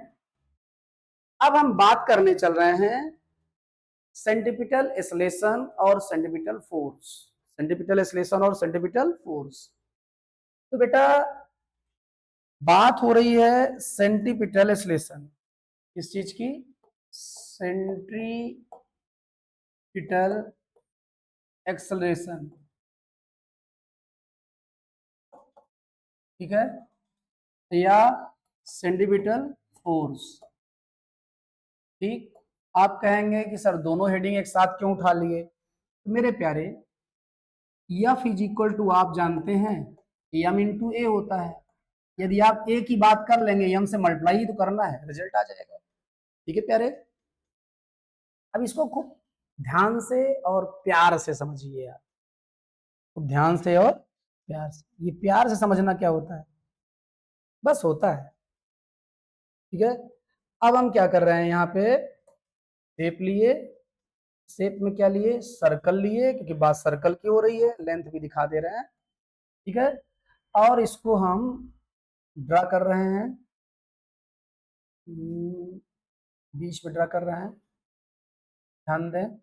अब हम बात करने चल रहे हैं सेंटीपिटल एक्सेलरेशन और सेंटीपिटल फोर्स, सेंटीपिटल एक्सेलरेशन और सेंटीपिटल फोर्स। तो बेटा बात हो रही है सेंटीपिटल एक्सेलरेशन, किस चीज की? Centripetal acceleration. ठीक है, या सेंटीपिटल फोर्स। ठीक। आप कहेंगे कि सर दोनों हेडिंग एक साथ क्यों उठा लिए? तो मेरे प्यारे, एफ इज इक्वल टू आप जानते हैं एम इंटू ए होता है। यदि आप ए की बात कर लेंगे, एम से मल्टीप्लाई ही तो करना है, रिजल्ट आ जाएगा। ठीक है प्यारे, अब इसको खूब ध्यान से और प्यार से समझिए यार, खूब ध्यान से और प्यार से। ये प्यार से समझना क्या होता है? बस होता है। ठीक है। अब हम क्या कर रहे हैं यहाँ पे, शेप लिए, शेप में क्या लिए, सर्कल लिए, क्योंकि बात सर्कल की हो रही है, लेंथ भी दिखा दे रहे हैं, ठीक है। और इसको हम ड्रा कर रहे हैं, बीच में ड्रा कर रहे हैं, ध्यान दें।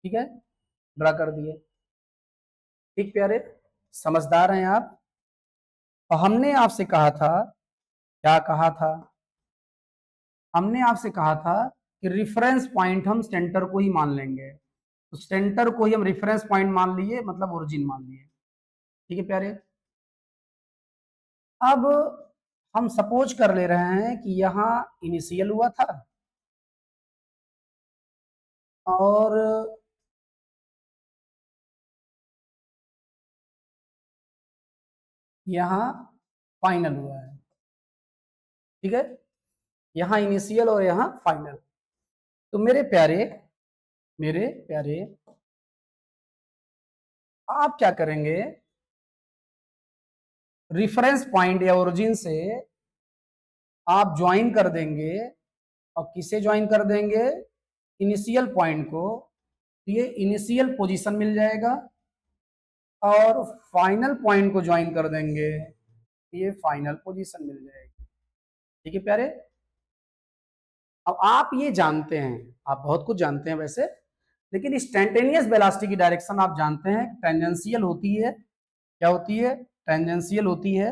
ठीक है, ड्रा कर दिए। ठीक प्यारे, समझदार हैं आप। और हमने आपसे कहा था, क्या कहा था, हमने आपसे कहा था कि रेफरेंस पॉइंट हम सेंटर को ही मान लेंगे। तो सेंटर को ही हम रेफरेंस पॉइंट मान लिए, मतलब ओरिजिन मान लिए। ठीक है प्यारे, अब हम सपोज कर ले रहे हैं कि यहां इनिशियल हुआ था और यहां फाइनल हुआ है। ठीक है, यहां इनिशियल और यहां फाइनल। तो मेरे प्यारे आप क्या करेंगे, रिफरेंस पॉइंट या ओरिजिन से आप ज्वाइन कर देंगे। और किसे ज्वाइन कर देंगे, इनिशियल पॉइंट को, तो ये इनिशियल पोजीशन मिल जाएगा। और फाइनल पॉइंट को ज्वाइन कर देंगे, ये फाइनल पोजीशन मिल जाएगी। ठीक है प्यारे, अब आप ये जानते हैं, आप बहुत कुछ जानते हैं वैसे, लेकिन इंस्टैन्टेनियस वेलोसिटी की डायरेक्शन आप जानते हैं टेंजेंशियल होती है। क्या होती है, टेंजेंशियल होती है।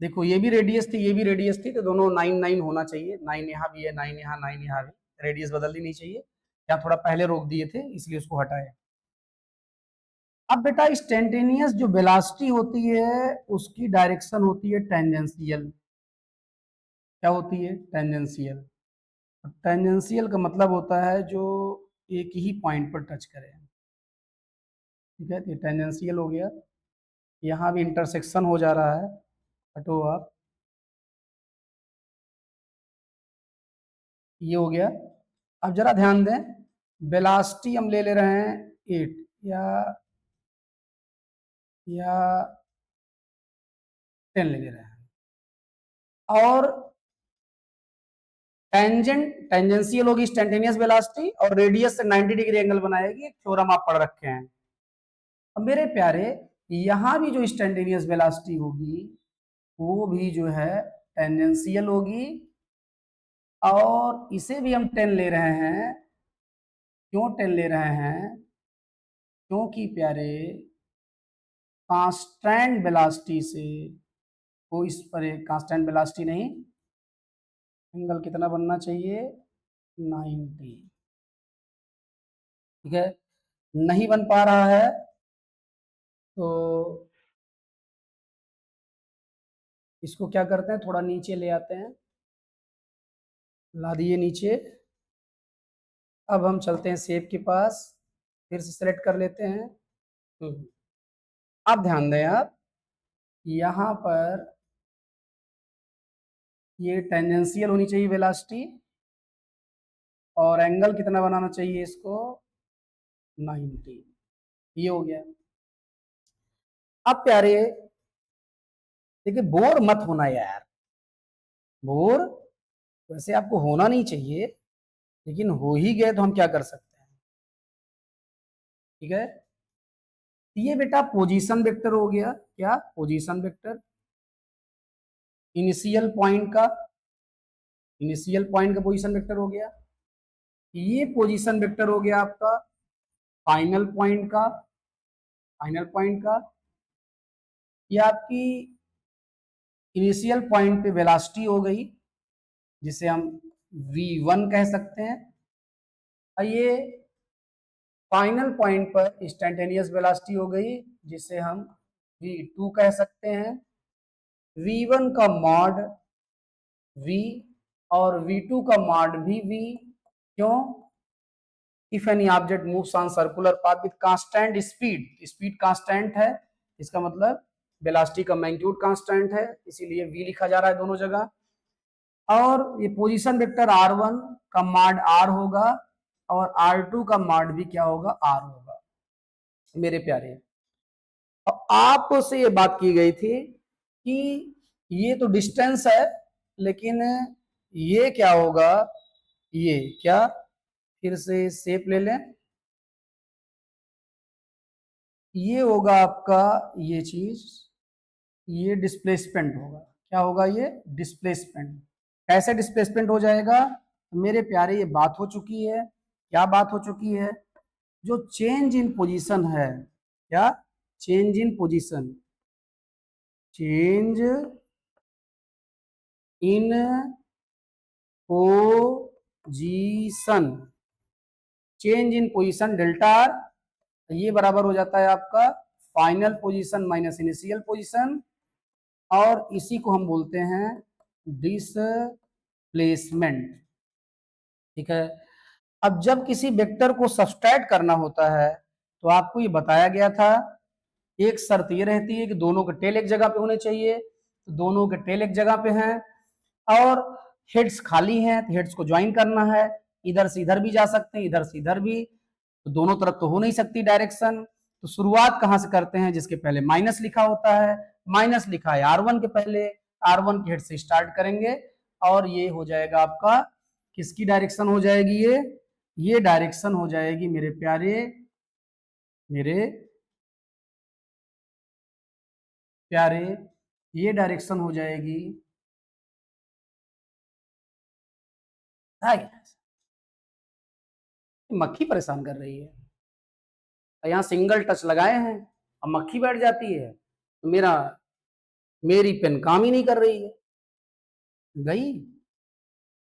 देखो ये भी रेडियस थी, ये भी रेडियस थी, तो दोनों 9 9 होना चाहिए। 9 यहाँ भी है, 9 यहाँ, 9 यहाँ भी, रेडियस बदलनी नहीं चाहिए। या थोड़ा पहले रोक दिए थे इसलिए उसको हटाया। अब बेटा इंस्टैन्टेनियस जो वेलोसिटी होती है उसकी डायरेक्शन होती है टेंजेंशियल। क्या होती है, टेंजेंशियल। टेंजेंशियल का मतलब होता है जो एक ही पॉइंट पर टच करे। ठीक है, तो टेंजेंशियल हो गया। यहाँ भी इंटरसेक्शन हो जा रहा है, हटो आप, ये हो गया। अब जरा ध्यान दें, वेलोसिटी हम ले ले रहे हैं 8 या 10 ले ले रहे हैं। और टेंजेंशियल होगी इंस्टैन्टेनियस वेलोसिटी और रेडियस से 90 डिग्री एंगल बनाएगी, एक थ्योरम आप पढ़ रखे हैं। अब मेरे प्यारे, यहां भी जो इंस्टैन्टेनियस वेलोसिटी होगी वो भी जो है टेंजेंशियल होगी। और इसे भी हम 10 ले रहे हैं। क्यों 10 ले रहे हैं, क्योंकि प्यारे कांस्टेंट वेलोसिटी से को इस पर एक कांस्टेंट वेलोसिटी नहीं, एंगल कितना बनना चाहिए, 90। ठीक है, नहीं बन पा रहा है तो इसको क्या करते हैं, थोड़ा नीचे ले आते हैं, ला दिए नीचे। अब हम चलते हैं शेप के पास, फिर से सेलेक्ट कर लेते हैं। अब ध्यान दें आप, यहाँ पर ये टेंजेंशियल होनी चाहिए वेलोसिटी और एंगल कितना बनाना चाहिए इसको, 90। ये हो गया। अब प्यारे देखिए, बोर मत होना यार, बोर वैसे आपको होना नहीं चाहिए, लेकिन हो ही गए तो हम क्या कर सकते हैं। ठीक है, ये बेटा पोजीशन वेक्टर हो गया। क्या, पोजीशन वेक्टर, इनिशियल पॉइंट का, इनिशियल पॉइंट का पोजीशन वेक्टर हो गया। ये पोजीशन वेक्टर हो गया आपका फाइनल पॉइंट का, फाइनल पॉइंट का। ये आपकी इनिशियल पॉइंट पे वेलोसिटी हो गई, जिसे हम v1 कह सकते हैं। और ये फाइनल पॉइंट पर इंस्टैन्टेनियस वेलोसिटी हो गई, जिसे हम v2 कह सकते हैं। v1 का मॉड v और v2 का मॉड भी v। क्यों, if any object moves on circular path with constant speed, speed constant है, इसका मतलब वेलोसिटी का मैग्नीट्यूड कांस्टेंट है, इसीलिए v लिखा जा रहा है दोनों जगह। और ये पोजीशन वेक्टर r1 का मॉड r होगा और r2 का मॉड भी क्या होगा, r होगा। मेरे प्यारे। अब आपसे ये बात की गई थी कि ये तो डिस्टेंस है, लेकिन ये क्या होगा, ये क्या, फिर से शेप ले लें, ये होगा आपका ये चीज, ये डिस्प्लेसमेंट होगा। क्या होगा, ये डिस्प्लेसमेंट। कैसे डिस्प्लेसमेंट हो जाएगा, तो मेरे प्यारे ये बात हो चुकी है। क्या बात हो चुकी है, जो चेंज इन पोजीशन है, क्या, change in position, change in position, change in position delta R, ये बराबर हो जाता है आपका final position minus initial position, और इसी को हम बोलते हैं डिस्प्लेसमेंट। ठीक है। अब जब किसी वेक्टर को सब्सट्रैक्ट करना होता है तो आपको ये बताया गया था, एक शर्त ये रहती है कि दोनों के टेल एक जगह पे होने चाहिए, तो दोनों के टेल एक जगह पे हैं, और हेड्स खाली हैं तो हेड्स को ज्वाइन करना है। इधर से इधर भी जा सकते हैं, इधर से इधर भी, तो दोनों तरफ तो हो नहीं सकती डायरेक्शन। तो शुरुआत कहां से करते हैं, जिसके पहले माइनस लिखा होता है, माइनस लिखा है R1 के पहले, R1 के हेड से स्टार्ट करेंगे, और ये हो जाएगा आपका, किसकी डायरेक्शन हो जाएगी, ये डायरेक्शन हो जाएगी मेरे प्यारे, मेरे प्यारे, ये डायरेक्शन हो जाएगी, मक्खी परेशान कर रही है। यहाँ सिंगल टच लगाए हैं, अब मक्खी बैठ जाती है, तो मेरी पेन काम ही नहीं कर रही है, गई।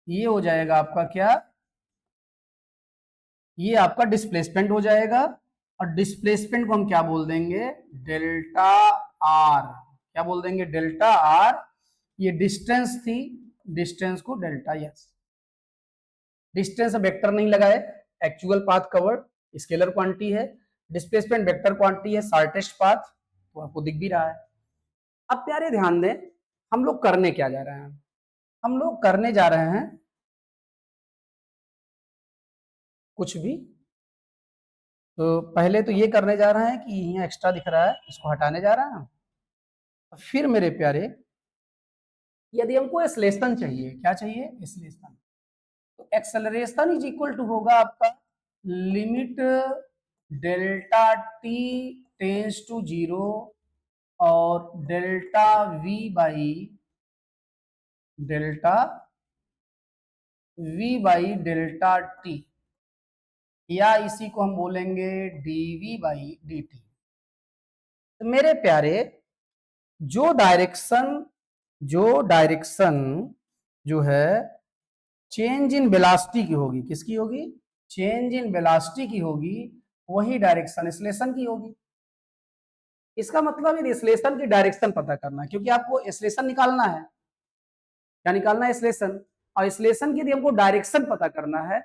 ये हो जाएगा आपका क्या, ये आपका डिस्प्लेसमेंट हो जाएगा, और डिस्प्लेसमेंट को हम क्या बोल देंगे, डेल्टा आर। क्या बोल देंगे, डेल्टा आर। ये डिस्टेंस थी, डिस्टेंस को डेल्टा यस, डिस्टेंस वेक्टर नहीं लगाए, actual path covered scalar quantity है, डिस्प्लेसमेंट वेक्टर क्वांटिटी है, शॉर्टेस्ट पाथ, तो आपको दिख भी रहा है। अब प्यारे ध्यान दें, हम लोग करने क्या जा रहे हैं, हम लोग करने जा रहे हैं कुछ भी। तो पहले तो ये करने जा रहे हैं कि यहाँ एक्स्ट्रा दिख रहा है, इसको हटाने जा रहे हैं। फिर मेरे प्यारे, यदि हमको एक्सलेशन चाहिए, क्या चाहिए, एक्सलेशन, तो एक्सेलरेशन इज इक्वल टू होगा आपका limit delta t tends to zero, और delta v by delta delta t, या इसी को हम बोलेंगे dv बाई dt। तो मेरे प्यारे, जो डायरेक्शन जो डायरेक्शन जो है चेंज इन वेलोसिटी की होगी, किसकी होगी, चेंज इन वेलोसिटी की होगी, वही डायरेक्शन एक्सलेशन की होगी। इसका मतलब है एक्सलेशन की डायरेक्शन पता करना है, क्योंकि आपको एक्सलेशन निकालना है, क्या निकालना है, एक्सलेशन। और एक्सलेशन की यदि हमको डायरेक्शन पता करना है,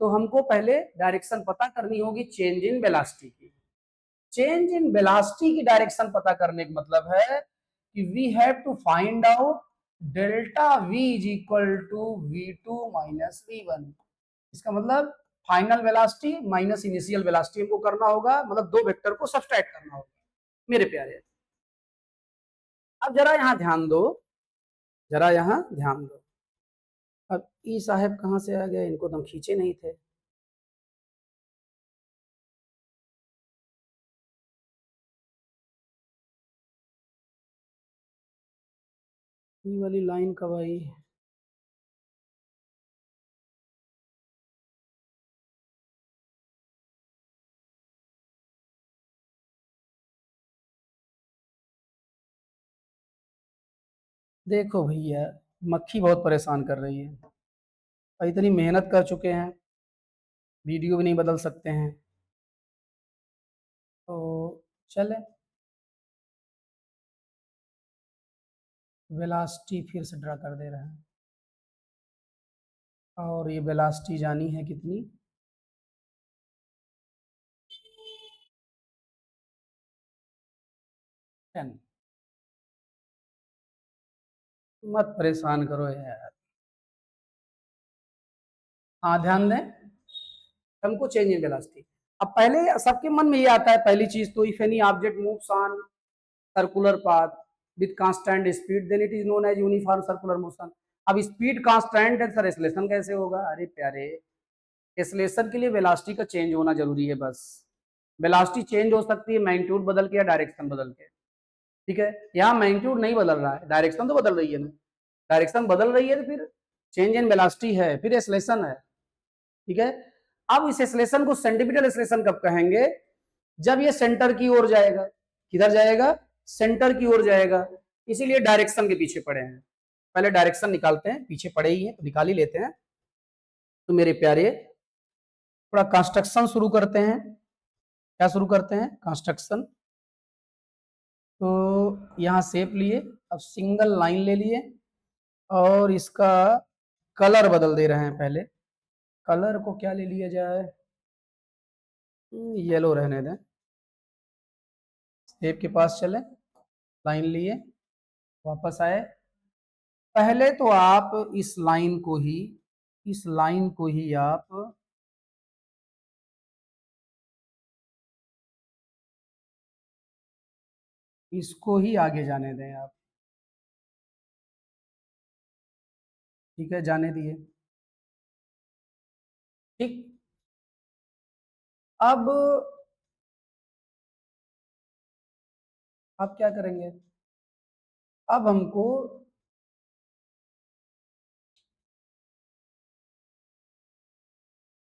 तो हमको पहले डायरेक्शन पता करनी होगी चेंज इन वेलोसिटी की। चेंज इन वेलोसिटी की डायरेक्शन पता करने का मतलब है कि we have to find out delta v is equal to v2 minus v1। इसका मतलब final velocity minus initial velocity हमको करना होगा, मतलब दो वेक्टर को सब्सट्रैक्ट करना होगा मेरे प्यारे। अब जरा यहाँ ध्यान दो, जरा यहाँ ध्यान दो। अब ई साहब कहाँ से आ गए, इनको तो हम खींचे नहीं थे। ये वाली लाइन कब आई, देखो भैया, मक्खी बहुत परेशान कर रही है, और इतनी मेहनत कर चुके हैं, वीडियो भी नहीं बदल सकते हैं, तो चले, वेलासिटी फिर से ड्रा कर दे रहे हैं, और ये वेलासिटी जानी है कितनी, 10। मत परेशान करो यार। हाँ ध्यान दें, हमको चेंज इन वेलोसिटी। अब पहले सबके मन में ये आता है पहली चीज तो, if any object moves on circular path with constant speed then it is known as uniform circular motion. अब स्पीड कांस्टेंट है सर, एक्सेलरेशन कैसे होगा? अरे प्यारे, एक्सेलरेशन के लिए वेलोसिटी का चेंज होना जरूरी है बस। वेलोसिटी चेंज हो सकती है मैग्नीट्यूड बदल के या डायरेक्शन बदल के, ठीक है। यहाँ मैग्नीट्यूड नहीं बदल रहा है, डायरेक्शन तो बदल रही है ना। डायरेक्शन बदल रही है तो फिर चेंज इन वेलोसिटी है, फिर एक्सेलरेशन है, ठीक है। अब इस एक्सेलरेशन को सेंटीमीटर एक्सेलरेशन कब कहेंगे? जब ये सेंटर की ओर जाएगा। किधर जाएगा? सेंटर की ओर जाएगा। इसीलिए डायरेक्शन के पीछे पड़े हैं। पहले डायरेक्शन निकालते हैं, पीछे पड़े ही हैं तो निकाल ही लेते हैं। तो मेरे प्यारे थोड़ा कंस्ट्रक्शन शुरू करते हैं। क्या शुरू करते हैं? कंस्ट्रक्शन। तो यहाँ शेप लिए, अब सिंगल लाइन ले लिए और इसका कलर बदल दे रहे हैं। पहले कलर को क्या ले लिया जाए? येलो रहने दें। शेप के पास चले, लाइन लिए, वापस आए। पहले तो आप इस लाइन को ही, इस लाइन को ही आप इसको ही आगे जाने दें आप, ठीक है, जाने दिए, ठीक। अब आप क्या करेंगे? अब हमको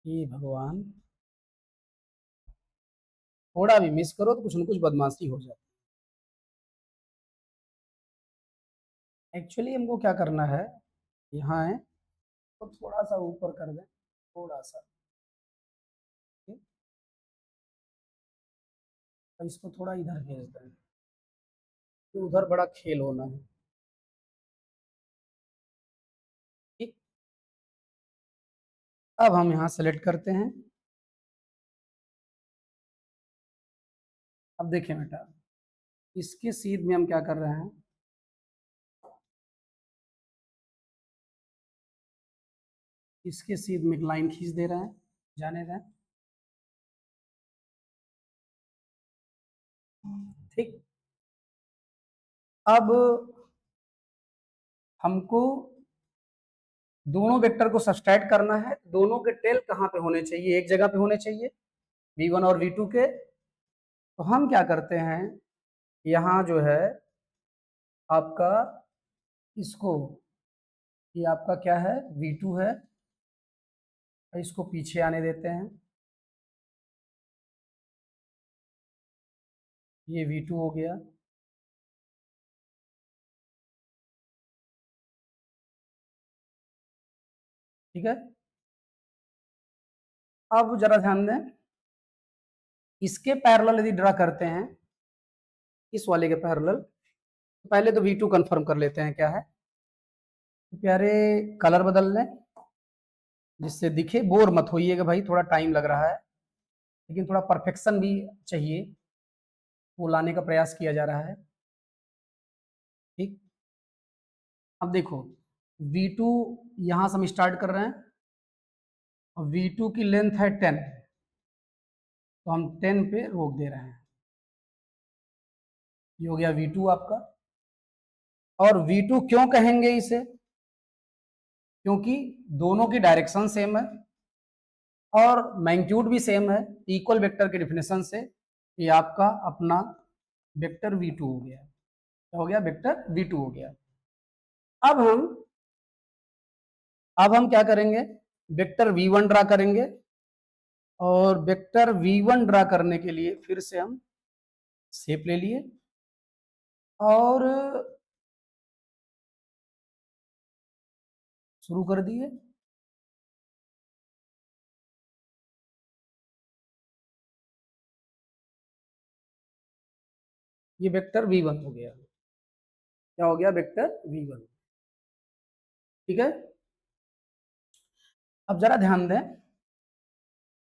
ये भगवान, थोड़ा भी मिस करो तो कुछ न कुछ बदमाशी हो जाती है। एक्चुअली हमको क्या करना है, यहाँ है तो थोड़ा सा ऊपर कर दें, थोड़ा सा, ठीक? और इसको थोड़ा इधर भेज दें, तो उधर बड़ा खेल होना है, ठीक। अब हम यहाँ सेलेक्ट करते हैं। अब देखें बेटा, इसके सीध में हम क्या कर रहे हैं, इसके सीध में एक लाइन खींच दे रहे हैं, जाने दें, ठीक। अब हमको दोनों वेक्टर को सब्सट्रैक्ट करना है। दोनों के टेल कहाँ पे होने चाहिए? एक जगह पे होने चाहिए, v1 और v2 के। तो हम क्या करते हैं, यहाँ जो है आपका इसको, ये आपका क्या है, v2 है, इसको पीछे आने देते हैं, ये v2 हो गया। ठीक है। अब जरा ध्यान दें, इसके पैरेलल यदि ड्रा करते हैं, इस वाले के पैरेलल, तो पहले तो v2 कंफर्म कर लेते हैं क्या है। तो प्यारे कलर बदल लें जिससे दिखे, बोर मत होइएगा भाई, थोड़ा टाइम लग रहा है, लेकिन थोड़ा परफेक्शन भी चाहिए, वो लाने का प्रयास किया जा रहा है, ठीक। अब देखो v2 यहां से हम स्टार्ट कर रहे हैं और v2 की लेंथ है 10, तो हम 10 पे रोक दे रहे हैं। ये हो गया v2 आपका। और v2 क्यों कहेंगे इसे? क्योंकि दोनों की डायरेक्शन सेम है और मैग्नीट्यूड भी सेम है। इक्वल वेक्टर के डिफिनेशन से ये आपका अपना वेक्टर v2 हो गया। क्या हो गया? वेक्टर v2 हो गया। अब हम क्या करेंगे, वेक्टर v1 ड्रा करेंगे और वेक्टर v1 ड्रा करने के लिए फिर से हम शेप ले लिए और शुरू कर दिए। ये वेक्टर v1 हो गया। क्या हो गया? वेक्टर v1, ठीक है। अब जरा ध्यान दें,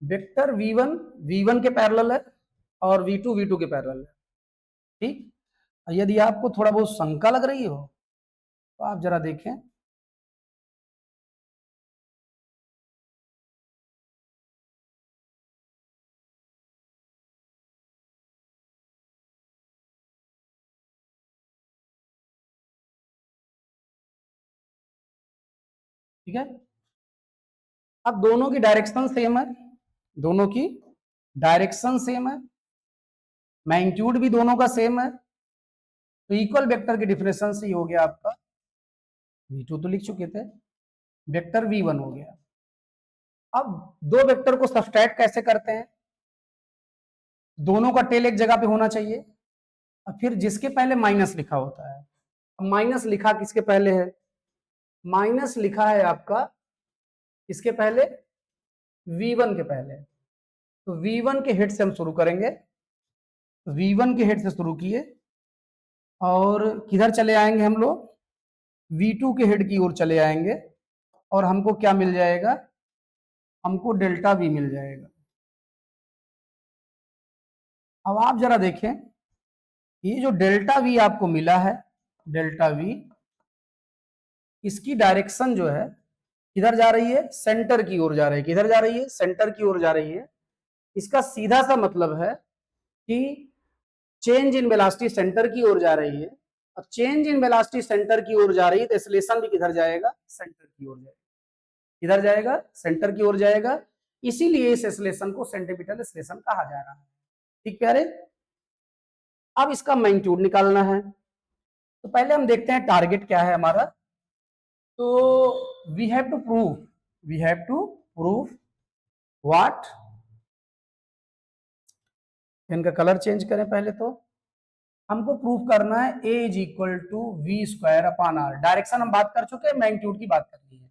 वेक्टर v1 के पैरेलल है और v2 के पैरेलल है, ठीक। यदि आपको थोड़ा बहुत शंका लग रही हो तो आप जरा देखें, ठीक है। अब दोनों की डायरेक्शन सेम है, दोनों की डायरेक्शन सेम है, मैग्नीट्यूड भी दोनों का सेम है, तो इक्वल वेक्टर की डिफिनेशन से ही हो गया आपका v2 तो लिख चुके थे, वेक्टर v1 हो गया। अब दो वेक्टर को सब्सट्रैक्ट कैसे करते हैं, दोनों का टेल एक जगह पे होना चाहिए और फिर जिसके पहले माइनस लिखा होता है। अब माइनस लिखा किसके पहले है, माइनस लिखा है आपका किसके पहले, v1 के पहले। तो v1 के हेड से हम शुरू करेंगे, v1 के हेड से शुरू किए और किधर चले आएंगे हम लोग, v2 के हेड की ओर चले आएंगे और हमको क्या मिल जाएगा, हमको डेल्टा v मिल जाएगा। अब आप जरा देखें, ये जो डेल्टा v आपको मिला है, डेल्टा v, इसकी डायरेक्शन जो है किधर जा रही है, सेंटर की ओर जा रही है। किधर जा रही है, सेंटर की ओर जा रही है। इसका सीधा सा मतलब है कि चेंज इन वेलोसिटी सेंटर की ओर जा रही है, और चेंज इन वेलोसिटी सेंटर की ओर जा रही है तो एक्सेलरेशन भी किधर जाएगा, सेंटर की ओर जाएगा। किधर जाएगा, सेंटर की ओर जाएगा। इसीलिए इस एक्सेलरेशन को सेंट्रीपिटल एक्सेलरेशन कहा जा रहा है। ठीक प्यारे, अब इसका मैग्नीट्यूड निकालना है, तो पहले हम देखते हैं टारगेट क्या है हमारा। तो we have to prove what, इनका कलर चेंज करें पहले। तो हमको प्रूव करना है a is equal to v square upon r. Direction हम बात कर चुके हैं, मैग्नीट्यूड की बात कर ली है।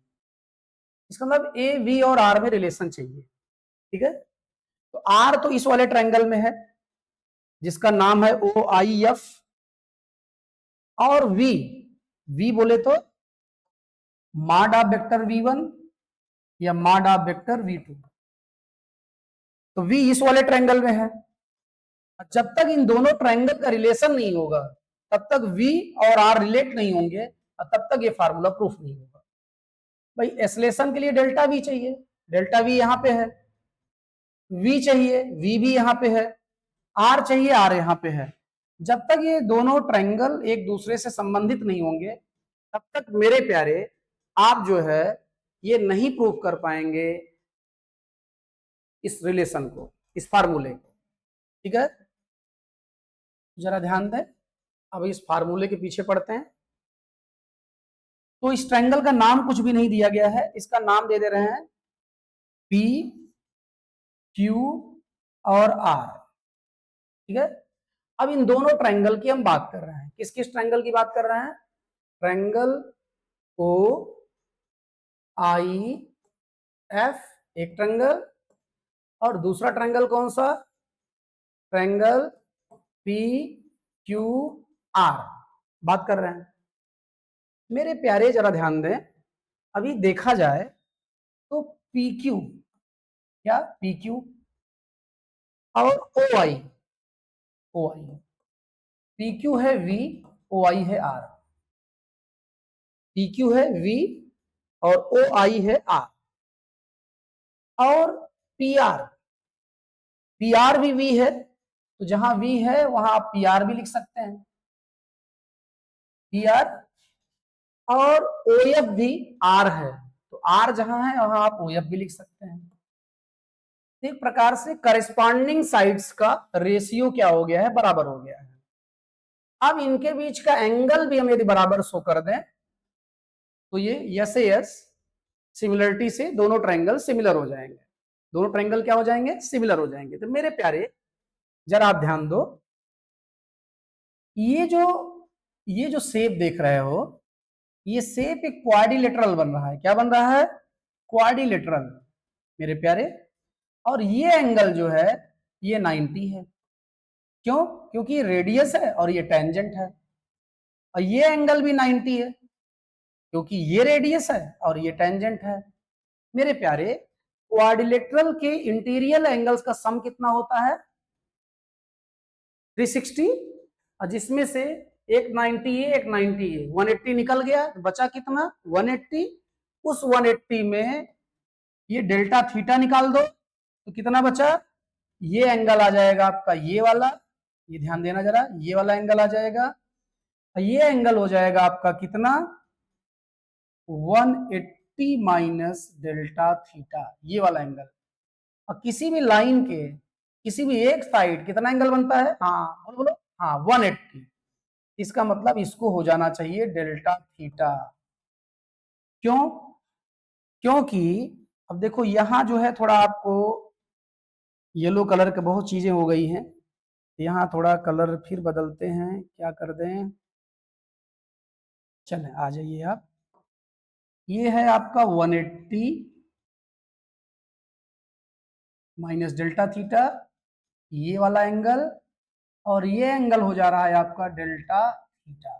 इसका मतलब a v और r में रिलेशन चाहिए। ठीक है, तो r तो इस वाले ट्रायंगल में है जिसका नाम है OIF, और v बोले तो मॉड ऑफ वेक्टर v1 या मॉड ऑफ वेक्टर v2। तो v इस वाले ट्रायंगल में है, जब तक इन दोनों ट्रायंगल का रिलेशन नहीं होगा तब तक v और r रिलेट नहीं होंगे और तब तक ये फार्मूला प्रूफ नहीं होगा। भाई एक्सेलरेशन के लिए डेल्टा v चाहिए, डेल्टा v यहां पे है, v चाहिए, v भी यहां पे है, r चाहिए, r यहां पे है। जब तक ये दोनों ट्रायंगल एक दूसरे से संबंधित नहीं होंगे तब तक मेरे प्यारे आप जो है ये नहीं प्रूफ कर पाएंगे इस रिलेशन को, इस फार्मूले को। ठीक है, जरा ध्यान दें। अब इस फार्मूले के पीछे पढ़ते हैं। तो इस ट्रायंगल का नाम कुछ भी नहीं दिया गया है, इसका नाम दे दे रहे हैं P, Q और R। ठीक है, अब इन दोनों ट्रायंगल की हम बात कर रहे हैं। किस किस ट्रायंगल की बात कर रहे हैं, ट्रायंगल OIF एक ट्रायंगल, और दूसरा ट्रायंगल कौन सा, ट्रायंगल PQR बात कर रहे हैं। मेरे प्यारे जरा ध्यान दें, अभी देखा जाए तो PQ, क्या PQ और OI, PQ है V, OI है R। PQ है V और OI है R। और PR भी V है, तो जहां V है वहां आप PR भी लिख सकते हैं, PR। और OF भी R है, तो R जहां है वहां आप OF भी लिख सकते हैं। एक प्रकार से करस्पॉन्डिंग साइड्स का रेशियो क्या हो गया है, बराबर हो गया है। अब इनके बीच का एंगल भी हम यदि बराबर शो कर दें तो ये यस यस सिमिलरिटी से दोनों ट्रायंगल सिमिलर हो जाएंगे। दोनों ट्रायंगल क्या हो जाएंगे, सिमिलर हो जाएंगे। तो मेरे प्यारे जरा आप ध्यान दो, ये जो शेप देख रहे हो, ये शेप एक क्वाड्रिलेटरल बन रहा है। क्या बन रहा है, क्वाड्रिलेटरल मेरे प्यारे। और ये एंगल जो है ये 90 है। क्यों, क्योंकि रेडियस है और ये टेंजेंट है। और ये एंगल भी 90 है क्योंकि ये रेडियस है और ये टेंजेंट है। मेरे प्यारे क्वाड्रिलेटरल के इंटीरियर एंगल्स का सम कितना होता है, 360, और जिसमें से एक 90 है, एक 90 है, 180 निकल गया, बचा कितना 180। उस 180 में ये डेल्टा थीटा निकाल दो तो कितना बचा, ये एंगल आ जाएगा आपका ये वाला, ये ध्यान देना जरा, ये वाला एंगल आ जाएगा। ये एंगल हो जाएगा आपका कितना, 180 180 माइनस डेल्टा थीटा, ये वाला एंगल। और किसी भी लाइन के किसी भी एक साइड कितना एंगल बनता है? हाँ बोलो बोलो। हाँ 180। इसका मतलब इसको हो जाना चाहिए डेल्टा थीटा। क्यों? क्योंकि अब देखो यहां जो है थोड़ा आपको येलो कलर के बहुत चीजें हो गई हैं, यहाँ थोड़ा कलर फिर बदलते हैं, क्या कर दें, चलें आ जाइए आप। ये है आपका 180 माइनस डेल्टा थीटा, ये वाला एंगल, और ये एंगल हो जा रहा है आपका डेल्टा थीटा।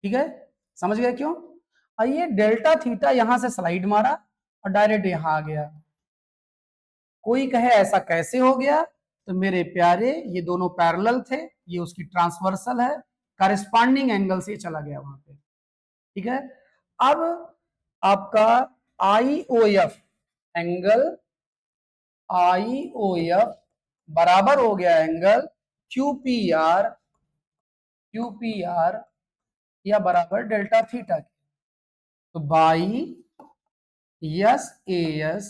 ठीक है, समझ गए क्यों? और ये डेल्टा थीटा यहां से स्लाइड मारा और डायरेक्ट यहां आ गया। कोई कहे ऐसा कैसे हो गया, तो मेरे प्यारे ये दोनों पैरेलल थे, ये उसकी ट्रांसवर्सल है, करेस्पॉन्डिंग एंगल से चला गया वहां पे। ठीक है, अब आपका IOF एंगल, IOF बराबर हो गया एंगल QPR, QPR या बराबर डेल्टा थीटा के। तो by SAS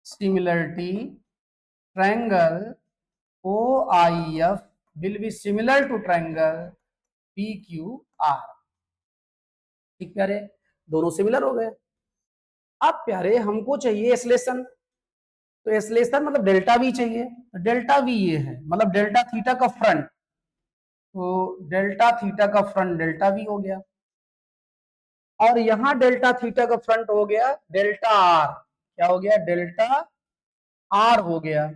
similarity triangle OIF will be similar to triangle PQR। ठीक प्यारे, दोनों सिमिलर हो गए। अब प्यारे हमको चाहिए एस्लेशन, तो एस्लेशन मतलब डेल्टा वी चाहिए, तो डेल्टा वी ये है, मतलब डेल्टा थीटा का फ्रंट, तो डेल्टा थीटा का फ्रंट डेल्टा वी हो गया, और यहां डेल्टा थीटा का फ्रंट हो गया डेल्टा आर, क्या हो गया? डेल्टा आर हो गया।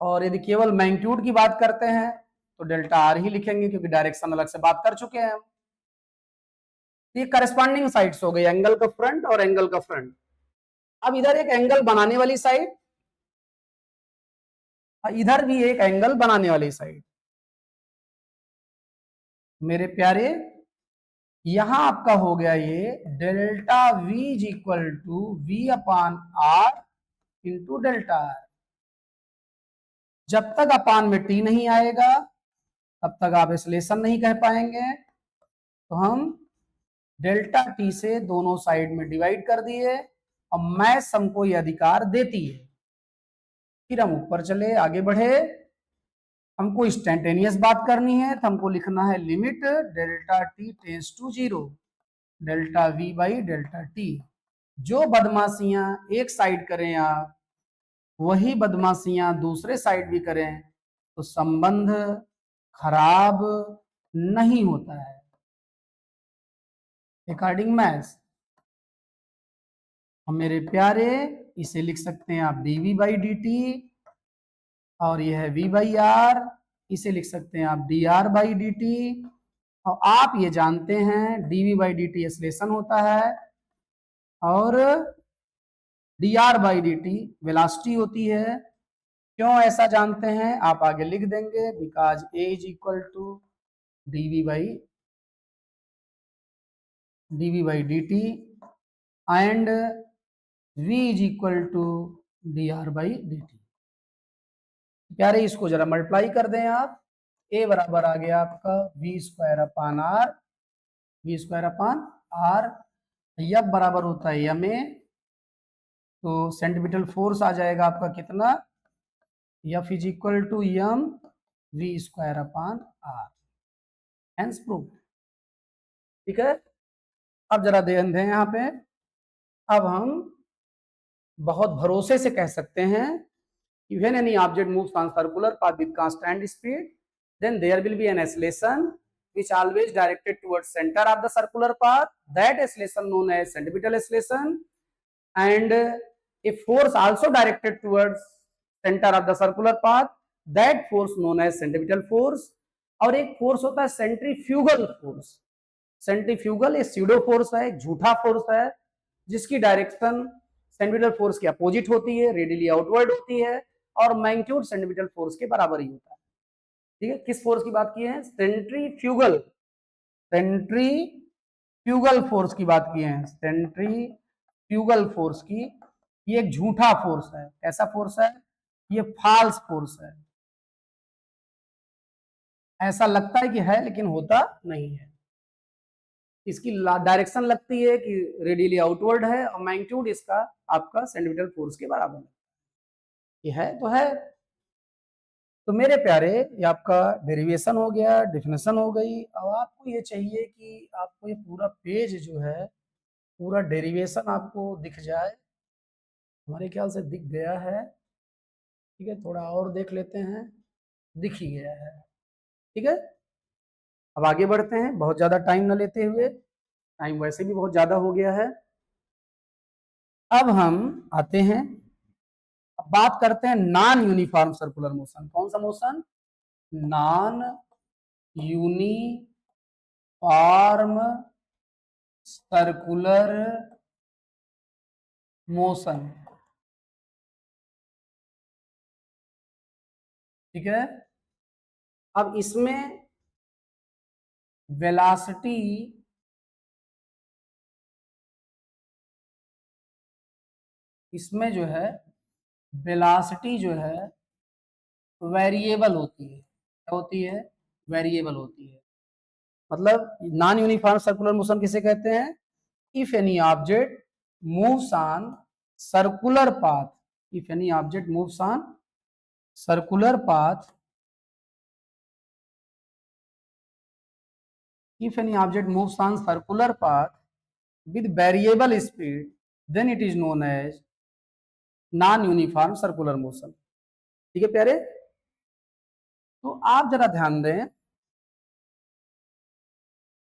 और यदि केवल मैग्नीट्यूड की बात करते हैं तो डेल्टा आर ही लिखेंगे, क्योंकि डायरेक्शन अलग से बात कर चुके हैं हम। ये करस्पॉन्डिंग साइड्स हो गई, एंगल का फ्रंट और एंगल का फ्रंट। अब इधर एक एंगल बनाने वाली साइड, इधर भी एक एंगल बनाने वाली साइड। मेरे प्यारे यहां आपका हो गया ये delta v is equal to v upon r into delta r. जब तक अपान में टी नहीं आएगा तब तक आप एस्लेशन नहीं कह पाएंगे, तो हम डेल्टा टी से दोनों साइड में डिवाइड कर दिए, और मैथ्स हमको ये अधिकार देती है। फिर हम ऊपर चले, आगे बढ़े, हमको इंस्टेंटेनियस बात करनी है, तो हमको लिखना है limit delta t tends to 0 delta v by delta t. जो बदमाशियां एक साइड करें आप, वही बदमाशियां दूसरे साइड भी करें, तो संबंध खराब नहीं होता है अकॉर्डिंग मैथ्स। और मेरे प्यारे इसे लिख सकते हैं आप dv बाई डी टी, और यह है v बाई आर, इसे लिख सकते हैं आप dr बाई डी टी। और आप ये जानते हैं dv बाई डी टी एस्लेशन होता है, और dr by d T velocity होती है। क्यों ऐसा जानते हैं आप आगे लिख देंगे, because a is equal to dv by d t and v is equal to dr by d t. प्यारे इसको जरा मल्टीप्लाई कर दें आप, a बराबर आ गया आपका v square upon r, v square upon r, यह बराबर होता है यम ए, तो सेंटीमीटर फोर्स आ जाएगा आपका कितना? F is equal to m v square upon r, hence proof. ठीक है, अब जरा ध्यान दें यहाँ पे, अब हम बहुत भरोसे से कह सकते हैं कि when any object moves on circular path with constant speed, then there will be an oscillation which always directed towards center of the circular path, that oscillation known as centripetal oscillation, and a force also directed towards center of the circular path, that force known as centripetal force। और एक force होता है centrifugal force. Centrifugal एक pseudo force है, एक झूठा force है, जिसकी डायरेक्शन सेंट्रीपिटल फोर्स के अपोजिट होती है, रेडियली आउटवर्ड होती है, और मैग्नीट्यूड सेंट्रीपिटल फोर्स के बराबर ही होता है। ठीक है, किस फोर्स की बात की है? सेंट्रीफ्यूगल, सेंट्रीफ्यूगल फोर्स की बात की है, सेंट्रीफ्यूगल फोर्स की। ये एक झूठा फोर्स है। कैसा फोर्स है? ये फॉल्स फोर्स है। ऐसा लगता है कि है लेकिन होता नहीं है। इसकी डायरेक्शन लगती है कि रेडियली आउटवर्ड है और मैग्नीट्यूड इसका आपका सेंटीमीटर फोर्स के बराबर है। ये है तो है। तो मेरे प्यारे, ये आपका डेरिवेशन हो गया, डेफिनेशन हो गई। अब आपको ये चाहिए कि आपको ये पूरा पेज जो है, पूरा डेरिवेशन आपको दिख जाए। हमारे ख्याल से दिख गया है। ठीक है, थोड़ा और देख लेते हैं। दिख ही गया है। ठीक है, अब आगे बढ़ते हैं बहुत ज्यादा टाइम न लेते हुए। टाइम वैसे भी बहुत ज्यादा हो गया है। अब हम आते हैं, अब बात करते हैं नॉन यूनिफॉर्म सर्कुलर मोशन। कौन सा motion? Non uniform circular motion. ठीक है, अब इसमें वेलोसिटी जो है, वेलोसिटी जो है वेरिएबल होती है। क्या होती है? वेरिएबल होती है। मतलब नॉन यूनिफॉर्म सर्कुलर मोशन किसे कहते हैं? If any object moves on circular path, if any object moves on circular path, if any object moves on circular path with variable speed, then it is known as non uniform circular motion। ठीक है प्यारे, तो आप जरा ध्यान दें,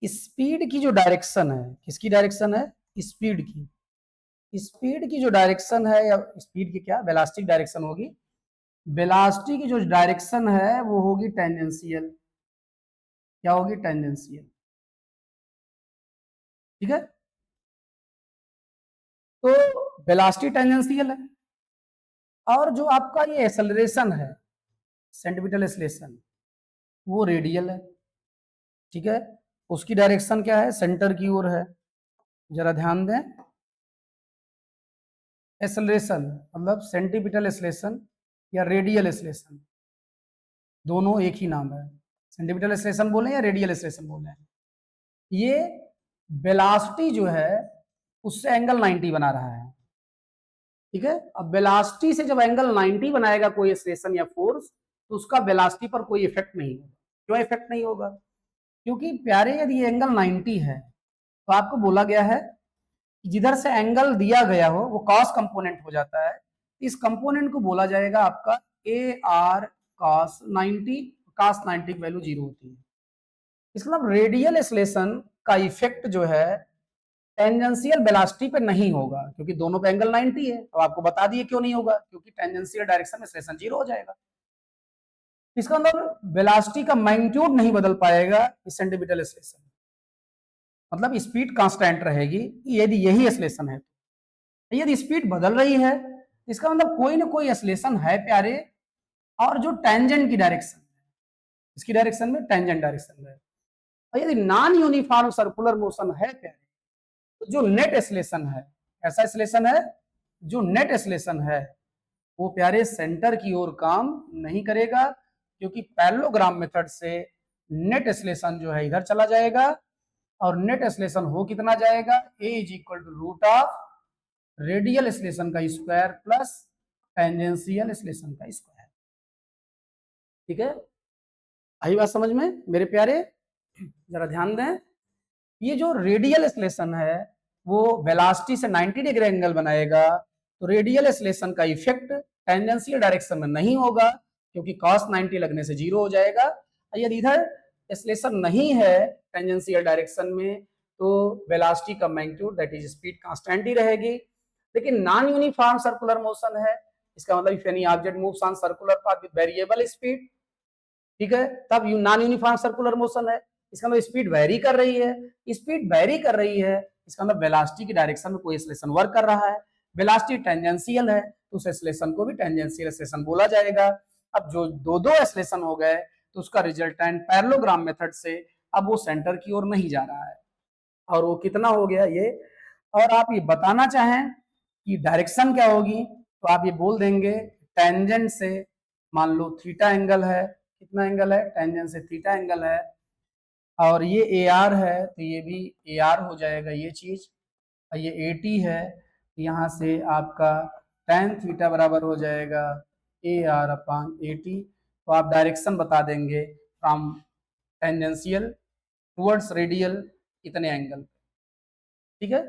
speed की जो डायरेक्शन है, किसकी डायरेक्शन है? स्पीड की। स्पीड की जो डायरेक्शन है, या स्पीड की क्या, वेलोसिटी डायरेक्शन होगी। वेलोसिटी की जो डायरेक्शन है वो होगी टेंजेंशियल। क्या होगी? टेंजेंशियल। ठीक है, तो वेलोसिटी टेंजेंशियल है, और जो आपका ये एक्सेलरेशन है, सेंटीमीटर एक्सेलरेशन, वो रेडियल है। ठीक है, उसकी डायरेक्शन क्या है? सेंटर की ओर है। जरा ध्यान दें, एक्सेलरेशन मतलब सेंटीमीटर एक्सेलरेशन या रेडियल एक्सेलरेशन, दोनों एक ही नाम है। सेंटीमीटर एक्सेलरेशन बोले या रेडियल एक्सेलरेशन बोले, ये वेलोसिटी जो है उससे एंगल 90 बना रहा है। ठीक है, अब वेलोसिटी से जब एंगल 90 बनाएगा कोई एक्सेलरेशन या फोर्स, तो उसका वेलोसिटी पर कोई इफेक्ट नहीं होगा। क्यों इफेक्ट नहीं होगा? क्योंकि प्यारे, यदि एंगल 90 है तो आपको बोला गया है कि जिधर से एंगल दिया गया हो वो कॉस कंपोनेंट हो जाता है। इस कंपोनेंट को बोला जाएगा आपका ए आर कॉस 90। कॉस 90 की वैल्यू 0 होती है। इसका मतलब रेडियल एक्सेलरेशन का इफेक्ट जो है टेंजेंशियल वेलोसिटी पे नहीं होगा, क्योंकि दोनों पे एंगल 90 है। तो आपको बता दिए क्यों नहीं होगा, क्योंकि टेंजेंशियल डायरेक्शन में एक्सेलरेशन 0 हो जाएगा। इसका मतलब वेलोसिटी का मैग्नीट्यूड नहीं बदल पाएगा इस सेंटीमीटर एक्सेलरेशन, मतलब स्पीड कांस्टेंट रहेगी यदि यही एक्सेलरेशन है। यदि स्पीड बदल रही है, इसका मतलब कोई ना कोई एक्सेलरेशन है प्यारे, और जो टेंजेंट की डायरेक्शन है, इसकी डायरेक्शन में टेंजेंट डायरेक्शन है। और यदि नॉन यूनिफॉर्म सर्कुलर मोशन है प्यारे, तो जो नेट एक्सेलरेशन है, ऐसा एक्सेलरेशन है जो नेट एक्सेलरेशन है, वो प्यारे सेंटर की ओर काम नहीं करेगा, क्योंकि पैरेललोग्राम मेथड से नेट एक्सेलरेशन जो है इधर चला जाएगा, और नेट एक्सेलरेशन हो कितना जाएगा? a is equal to root of radial acceleration का स्क्वायर प्लस टेंजेंशियल एक्सेलरेशन का स्क्वायर। ठीक है, आई बात समझ में मेरे प्यारे? जरा ध्यान दें, ये जो रेडियल एक्सेलरेशन है वो वेलोसिटी से 90 डिग्री एंगल बनाएगा, तो रेडियल एक्सेलरेशन का इफेक्ट टेंजेंशियल डायरेक्शन में नहीं होगा, क्योंकि cos 90 लगने से 0 हो जाएगा। यदि इधर एक्सेलरेशन नहीं है टेंजेंशियल डायरेक्शन में, तो वेलोसिटी का magnitude that is speed constant ही रहेगी। लेकिन नॉन यूनिफॉर्म सर्कुलर मोशन है, इसका मतलब if any object moves on circular path with variable speed, ठीक है, तब नॉन यूनिफॉर्म सर्कुलर मोशन है। इसका मतलब स्पीड वेरी कर रही है। स्पीड वेरी कर रही है, इसका मतलब वेलोसिटी की डायरेक्शन में कोई एक्सेलरेशन वर्क कर रहा है। वेलोसिटी टेंजेंशियल है, तो उस एक्सेलरेशन को भी टेंजेंशियल एक्सेलरेशन बोला जाएगा। अब जो दो दो एक्सेलरेशन हो गए, तो उसका रिजल्टेंट पैरेललोग्राम मेथड से अब वो सेंटर की ओर नहीं जा रहा है। और वो कितना हो गया ये, और आप ये बताना चाहें कि डायरेक्शन क्या होगी, तो आप ये बोल देंगे टेंजेंट से, मान लो थीटा एंगल है, कितना एंगल है? टेंजेंट से थीटा एंगल है, और ये ए आर है तो ये भी ए आर हो जाएगा ये चीज। और ये 80 है, यहाँ से आपका tan थीटा बराबर हो जाएगा ए आर अपान 80। तो आप डायरेक्शन बता देंगे फ्रॉम टेंजेंशियल टुवर्ड्स रेडियल इतने एंगल। ठीक है,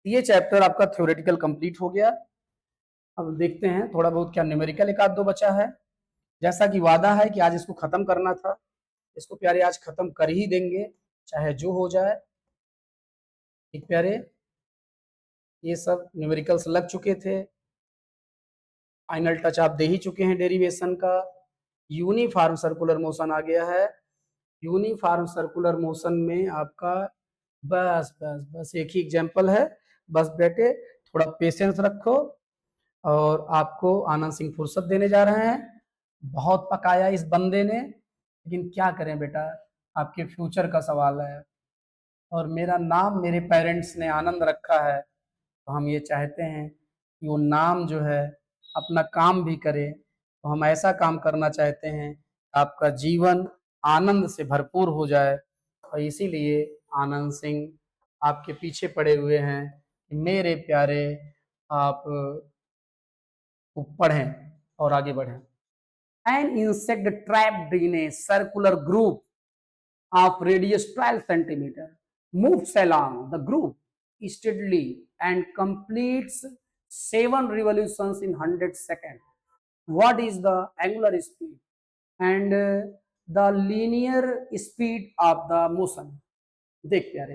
ये चैप्टर आपका थ्योरेटिकल कंप्लीट हो गया। अब देखते हैं थोड़ा बहुत क्या न्यूमेरिकल एक आध दो बचा है। जैसा कि वादा है कि आज इसको खत्म करना था, इसको प्यारे आज खत्म कर ही देंगे चाहे जो हो जाए। ठीक प्यारे, ये सब न्यूमेरिकल्स लग चुके थे, फाइनल टच आप दे ही चुके हैं डेरिवेशन का। यूनिफॉर्म सर्कुलर मोशन आ गया है। यूनिफॉर्म सर्कुलर मोशन में आपका बस बस बस एक ही एग्जांपल है। बस बेटे थोड़ा पेशेंस रखो, और आपको आनंद सिंह फुर्सत देने जा रहे हैं। बहुत पकाया इस बंदे ने, लेकिन क्या करें बेटा, आपके फ्यूचर का सवाल है। और मेरा नाम मेरे पेरेंट्स ने आनंद रखा है, तो हम ये चाहते हैं कि वो नाम जो है अपना काम भी करे। तो हम ऐसा काम करना चाहते हैं आपका जीवन आनंद से भरपूर हो जाए, और इसीलिए आनंद सिंह आपके पीछे पड़े हुए हैं कि मेरे प्यारे आप पढ़ें और आगे बढ़ें। An insect trapped in a circular groove of radius 12 centimeter moves along the groove steadily and completes 7 revolutions in 100 seconds. What is the angular speed and the linear speed of the motion? देख प्यारे,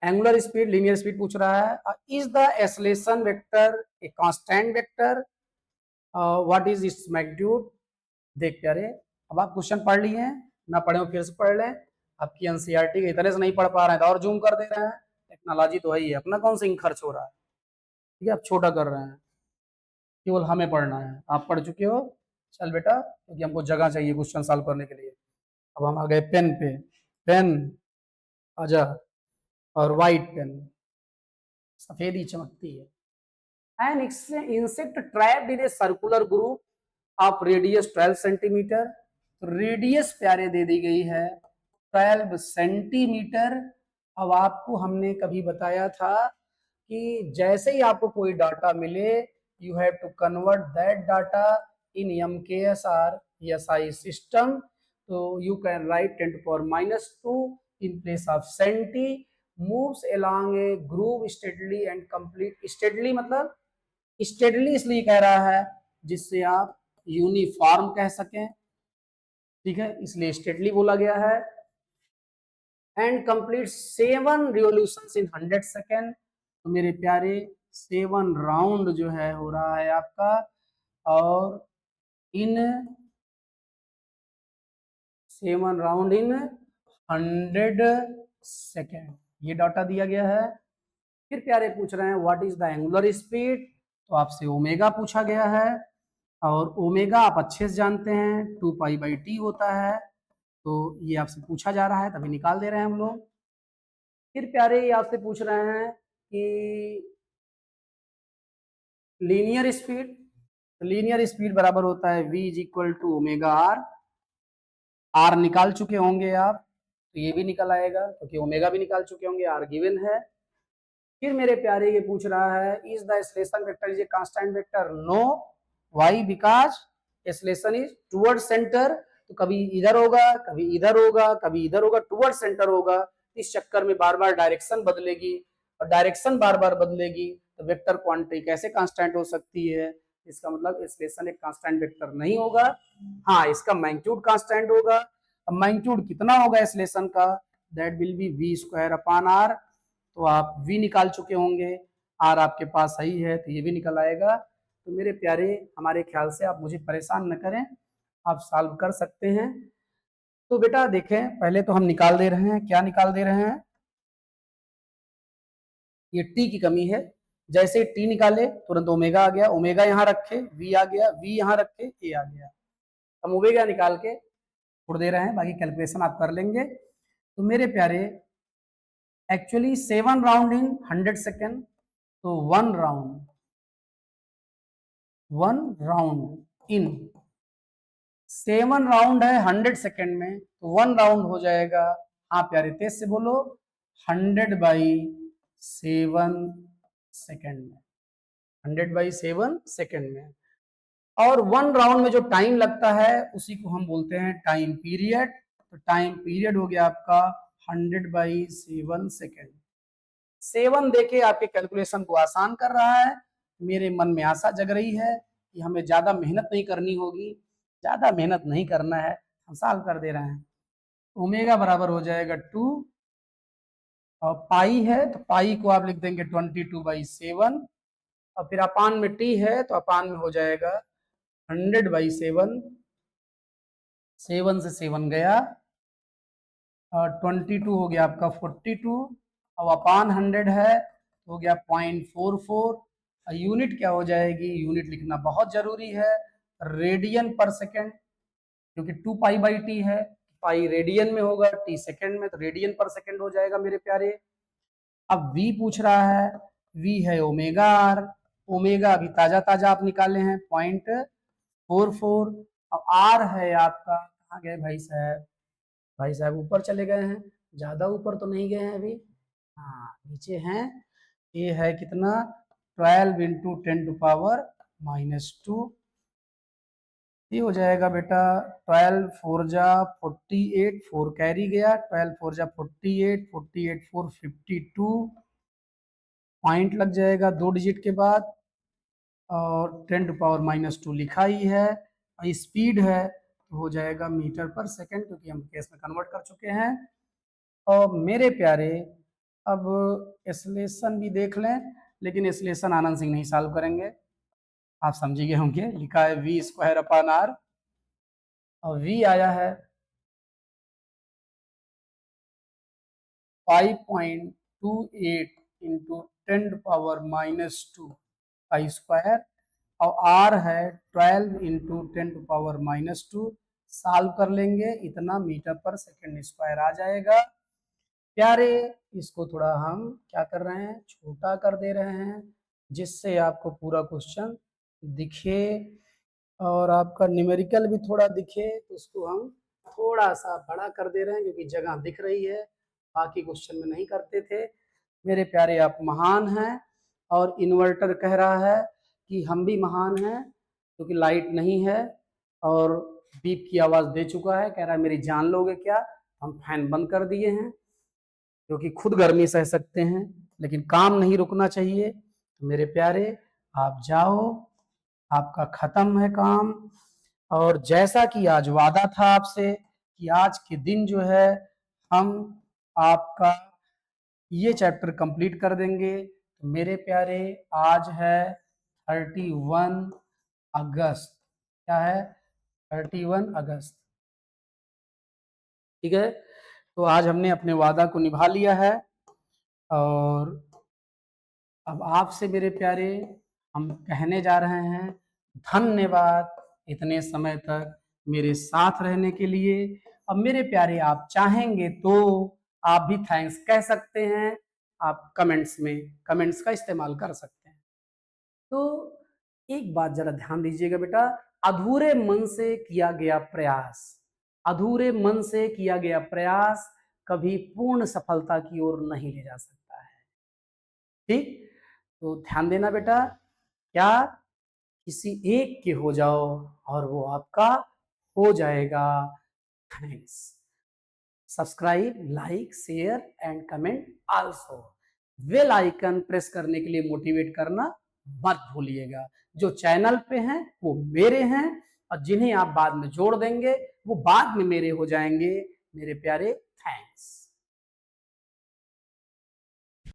angular speed linear speed पूछ रहा है। Is the acceleration vector A constant vector? What is its magnitude? देख प्यारे, अब आप question पढ़ लिए हैं, ना पढ़े हो फिर से पढ़ लें। आपकी एनसीईआरटी के इतने से नहीं पढ़ पा रहे हैं तो और जूम कर दे रहे हैं। टेक्नोलॉजी तो वही है, अपना कौन सा इंक खर्च हो रहा है, ठीक है, आप छोटा कर रहे हैं, केवल हमें पढ़ना है। आप पढ़ चुके हो, चल बेटा, क्योंकि हमको जगह चाहिए क्वेश्चन सॉल्व करने के लिए। अब हम आ गए पेन पे, पेन आजा, और व्हाइट पेन, सफेदी चमकती है। An insect trapped in a circular groove of radius 12 centimetre. Radius प्यारे दे दी गई है 12 सेंटीमीटर। अब आपको हमने कभी बताया था कि जैसे ही आपको कोई डाटा मिले, you have to convert that data in MKSR SI system. तो you can write 10⁻⁻² in place of centi. moves along a groove steadily and complete steadily मतलब स्टेडली इसलिए कह रहा है जिससे आप यूनिफॉर्म कह सकें, ठीक है, इसलिए स्टेडली बोला गया है। And complete 7 revolutions in 100 second. तो मेरे प्यारे 7 राउंड जो है हो रहा है आपका, और इन 7 राउंड इन 100 सेकेंड, ये डाटा दिया गया है। फिर प्यारे पूछ रहे हैं what is the angular speed? तो आपसे ओमेगा पूछा गया है, और ओमेगा आप अच्छे से जानते हैं 2π/t होता है। तो ये आपसे पूछा जा रहा है, तभी निकाल दे रहे हैं हम लोग। फिर प्यारे ये आपसे पूछ रहे हैं कि लीनियर स्पीड, लीनियर स्पीड बराबर होता है v = ω/r। आर निकाल चुके होंगे आप, तो ये भी निकल आएगा क्योंकि ओमेगा भी निकाल चुके होंगे, आर गिवन है। फिर मेरे प्यारे ये पूछ रहा है is the acceleration vector is a constant vector? No. Why? Because acceleration is toward centre. तो कभी इधर होगा, कभी इधर होगा, कभी इधर होगा, टुवर्ड सेंटर होगा। इस चक्कर में बार बार डायरेक्शन बदलेगी, और डायरेक्शन बार बार बदलेगी तो वेक्टर क्वांटिटी कैसे कांस्टेंट हो सकती है? इसका मतलब एक्सेलरेशन एक कांस्टेंट वेक्टर नहीं होगा। हाँ, इसका मैग्नीट्यूड कांस्टेंट होगा। अब मैग्नीट्यूड कितना होगा एक्सेलरेशन का? That will B v²/r। तो आप v निकाल चुके होंगे, r आपके पास सही है तो ये भी निकल आएगा। तो मेरे प्यारे, हमारे ख्याल से आप मुझे परेशान न करें, आप सॉल्व कर सकते हैं। तो बेटा देखें, पहले तो हम निकाल दे रहे हैं, क्या निकाल दे रहे हैं? ये t की कमी है। जैसे t निकाले तुरंत ओमेगा आ गया, ओमेगा यहाँ रखे, v आ गया, v यहाँ रखे, a आ गया। हम ओमेगा निकाल के छोड़ दे रहे हैं, बाकी कैलकुलेशन आप कर लेंगे। तो मेरे प्यारे, एक्चुअली 7 राउंड इन 100 सेकेंड, तो 1 राउंड इन 7 राउंड है 100 सेकेंड में, तो 1 राउंड हो जाएगा, हाँ प्यारे तेज से बोलो, 100/7 सेकेंड में, 100/7 सेकेंड में। और 1 राउंड में जो टाइम लगता है उसी को हम बोलते हैं टाइम पीरियड। तो टाइम पीरियड हो गया आपका 100/7 सेकेंड। 7 देके आपके कैलकुलेशन को आसान कर रहा है। मेरे मन में आशा जग रही है कि हमें ज्यादा मेहनत नहीं करनी होगी, ज्यादा मेहनत नहीं करना है, हम सॉल्व कर दे रहे हैं। ओमेगा बराबर हो जाएगा 2, और पाई है तो पाई को आप लिख देंगे 22/7, और फिर अपान में टी है तो अपान में हो जाएगा 100/7, 7 से 7 गया, और 22 हो गया आपका 42, अब अपान 100 है तो हो गया 0.44, यूनिट क्या हो जाएगी, यूनिट लिखना बहुत जरूरी है, रेडियन पर सेकेंड, क्योंकि 2π/t है, पाई रेडियन में होगा, टी सेकेंड में, तो रेडियन पर सेकेंड हो जाएगा मेरे प्यारे। अब v पूछ रहा है, v है ओमेगा r, ओमेगा अभी ताजा ताजा आप निकाले हैं 0.44, अब r है आपका, कहाँ गए भाई साहब, भाई साहब ऊपर चले गए हैं, ज्यादा ऊपर तो नहीं गए हैं अभी, हाँ नीचे हैं, ये है कितना 12 × 10⁻², ये हो जाएगा बेटा 12 4 जा 48, 4 कैरी गया, 12 4 जा 48, 48 4 52, पॉइंट लग जाएगा 2 डिजिट के बाद, और 10⁻² लिखा ही है, और स्पीड है तो हो जाएगा मीटर पर सेकेंड, क्योंकि हम केस में कन्वर्ट कर चुके हैं। और मेरे प्यारे अब एसलेशन भी देख लें, लेकिन एसलेशन आनंद सिंह नहीं सॉल्व करेंगे, आप समझिए होंगे, लिखा है v²/r, और v आया है 5.28 × 10⁻² का स्क्वायर, और r है 12 × 10⁻², सॉल्व कर लेंगे, इतना मीटर पर सेकेंड स्क्वायर आ जाएगा। प्यारे इसको थोड़ा हम क्या कर रहे हैं, छोटा कर दे रहे हैं, जिससे आपको पूरा क्वेश्चन दिखे और आपका न्यूमेरिकल भी थोड़ा दिखे, तो उसको हम थोड़ा सा बड़ा कर दे रहे हैं, क्योंकि जगह दिख रही है, बाकी क्वेश्चन में नहीं करते थे। मेरे प्यारे आप महान हैं, और इन्वर्टर कह रहा है कि हम भी महान हैं, क्योंकि लाइट नहीं है, और बीप की आवाज़ दे चुका है, कह रहा है मेरी जान लोगे क्या, हम फैन बंद कर दिए हैं, क्योंकि खुद गर्मी सह सकते हैं, लेकिन काम नहीं रुकना चाहिए। तो मेरे प्यारे आप जाओ, आपका खत्म है काम, और जैसा कि आज वादा था आपसे कि आज के दिन जो है हम आपका ये चैप्टर कंप्लीट कर देंगे। तो मेरे प्यारे आज है 31 अगस्त, क्या है 31 अगस्त, ठीक है। तो आज हमने अपने वादा को निभा लिया है, और अब आपसे मेरे प्यारे हम कहने जा रहे हैं धन्यवाद इतने समय तक मेरे साथ रहने के लिए। अब मेरे प्यारे आप चाहेंगे तो आप भी थैंक्स कह सकते हैं, आप कमेंट्स में कमेंट्स का इस्तेमाल कर सकते हैं। तो एक बात जरा ध्यान दीजिएगा बेटा, अधूरे मन से किया गया प्रयास, अधूरे मन से किया गया प्रयास कभी पूर्ण सफलता की ओर नहीं ले जा सकता है, ठीक। तो ध्यान देना बेटा, क्या किसी एक के हो जाओ और वो आपका हो जाएगा। Thanks. Subscribe, like, share and comment also. Bell icon press करने के लिए मोटिवेट करना मत भूलिएगा। जो चैनल पे हैं वो मेरे हैं, और जिन्हें आप बाद में जोड़ देंगे वो बाद में मेरे हो जाएंगे। मेरे प्यारे थैंक्स।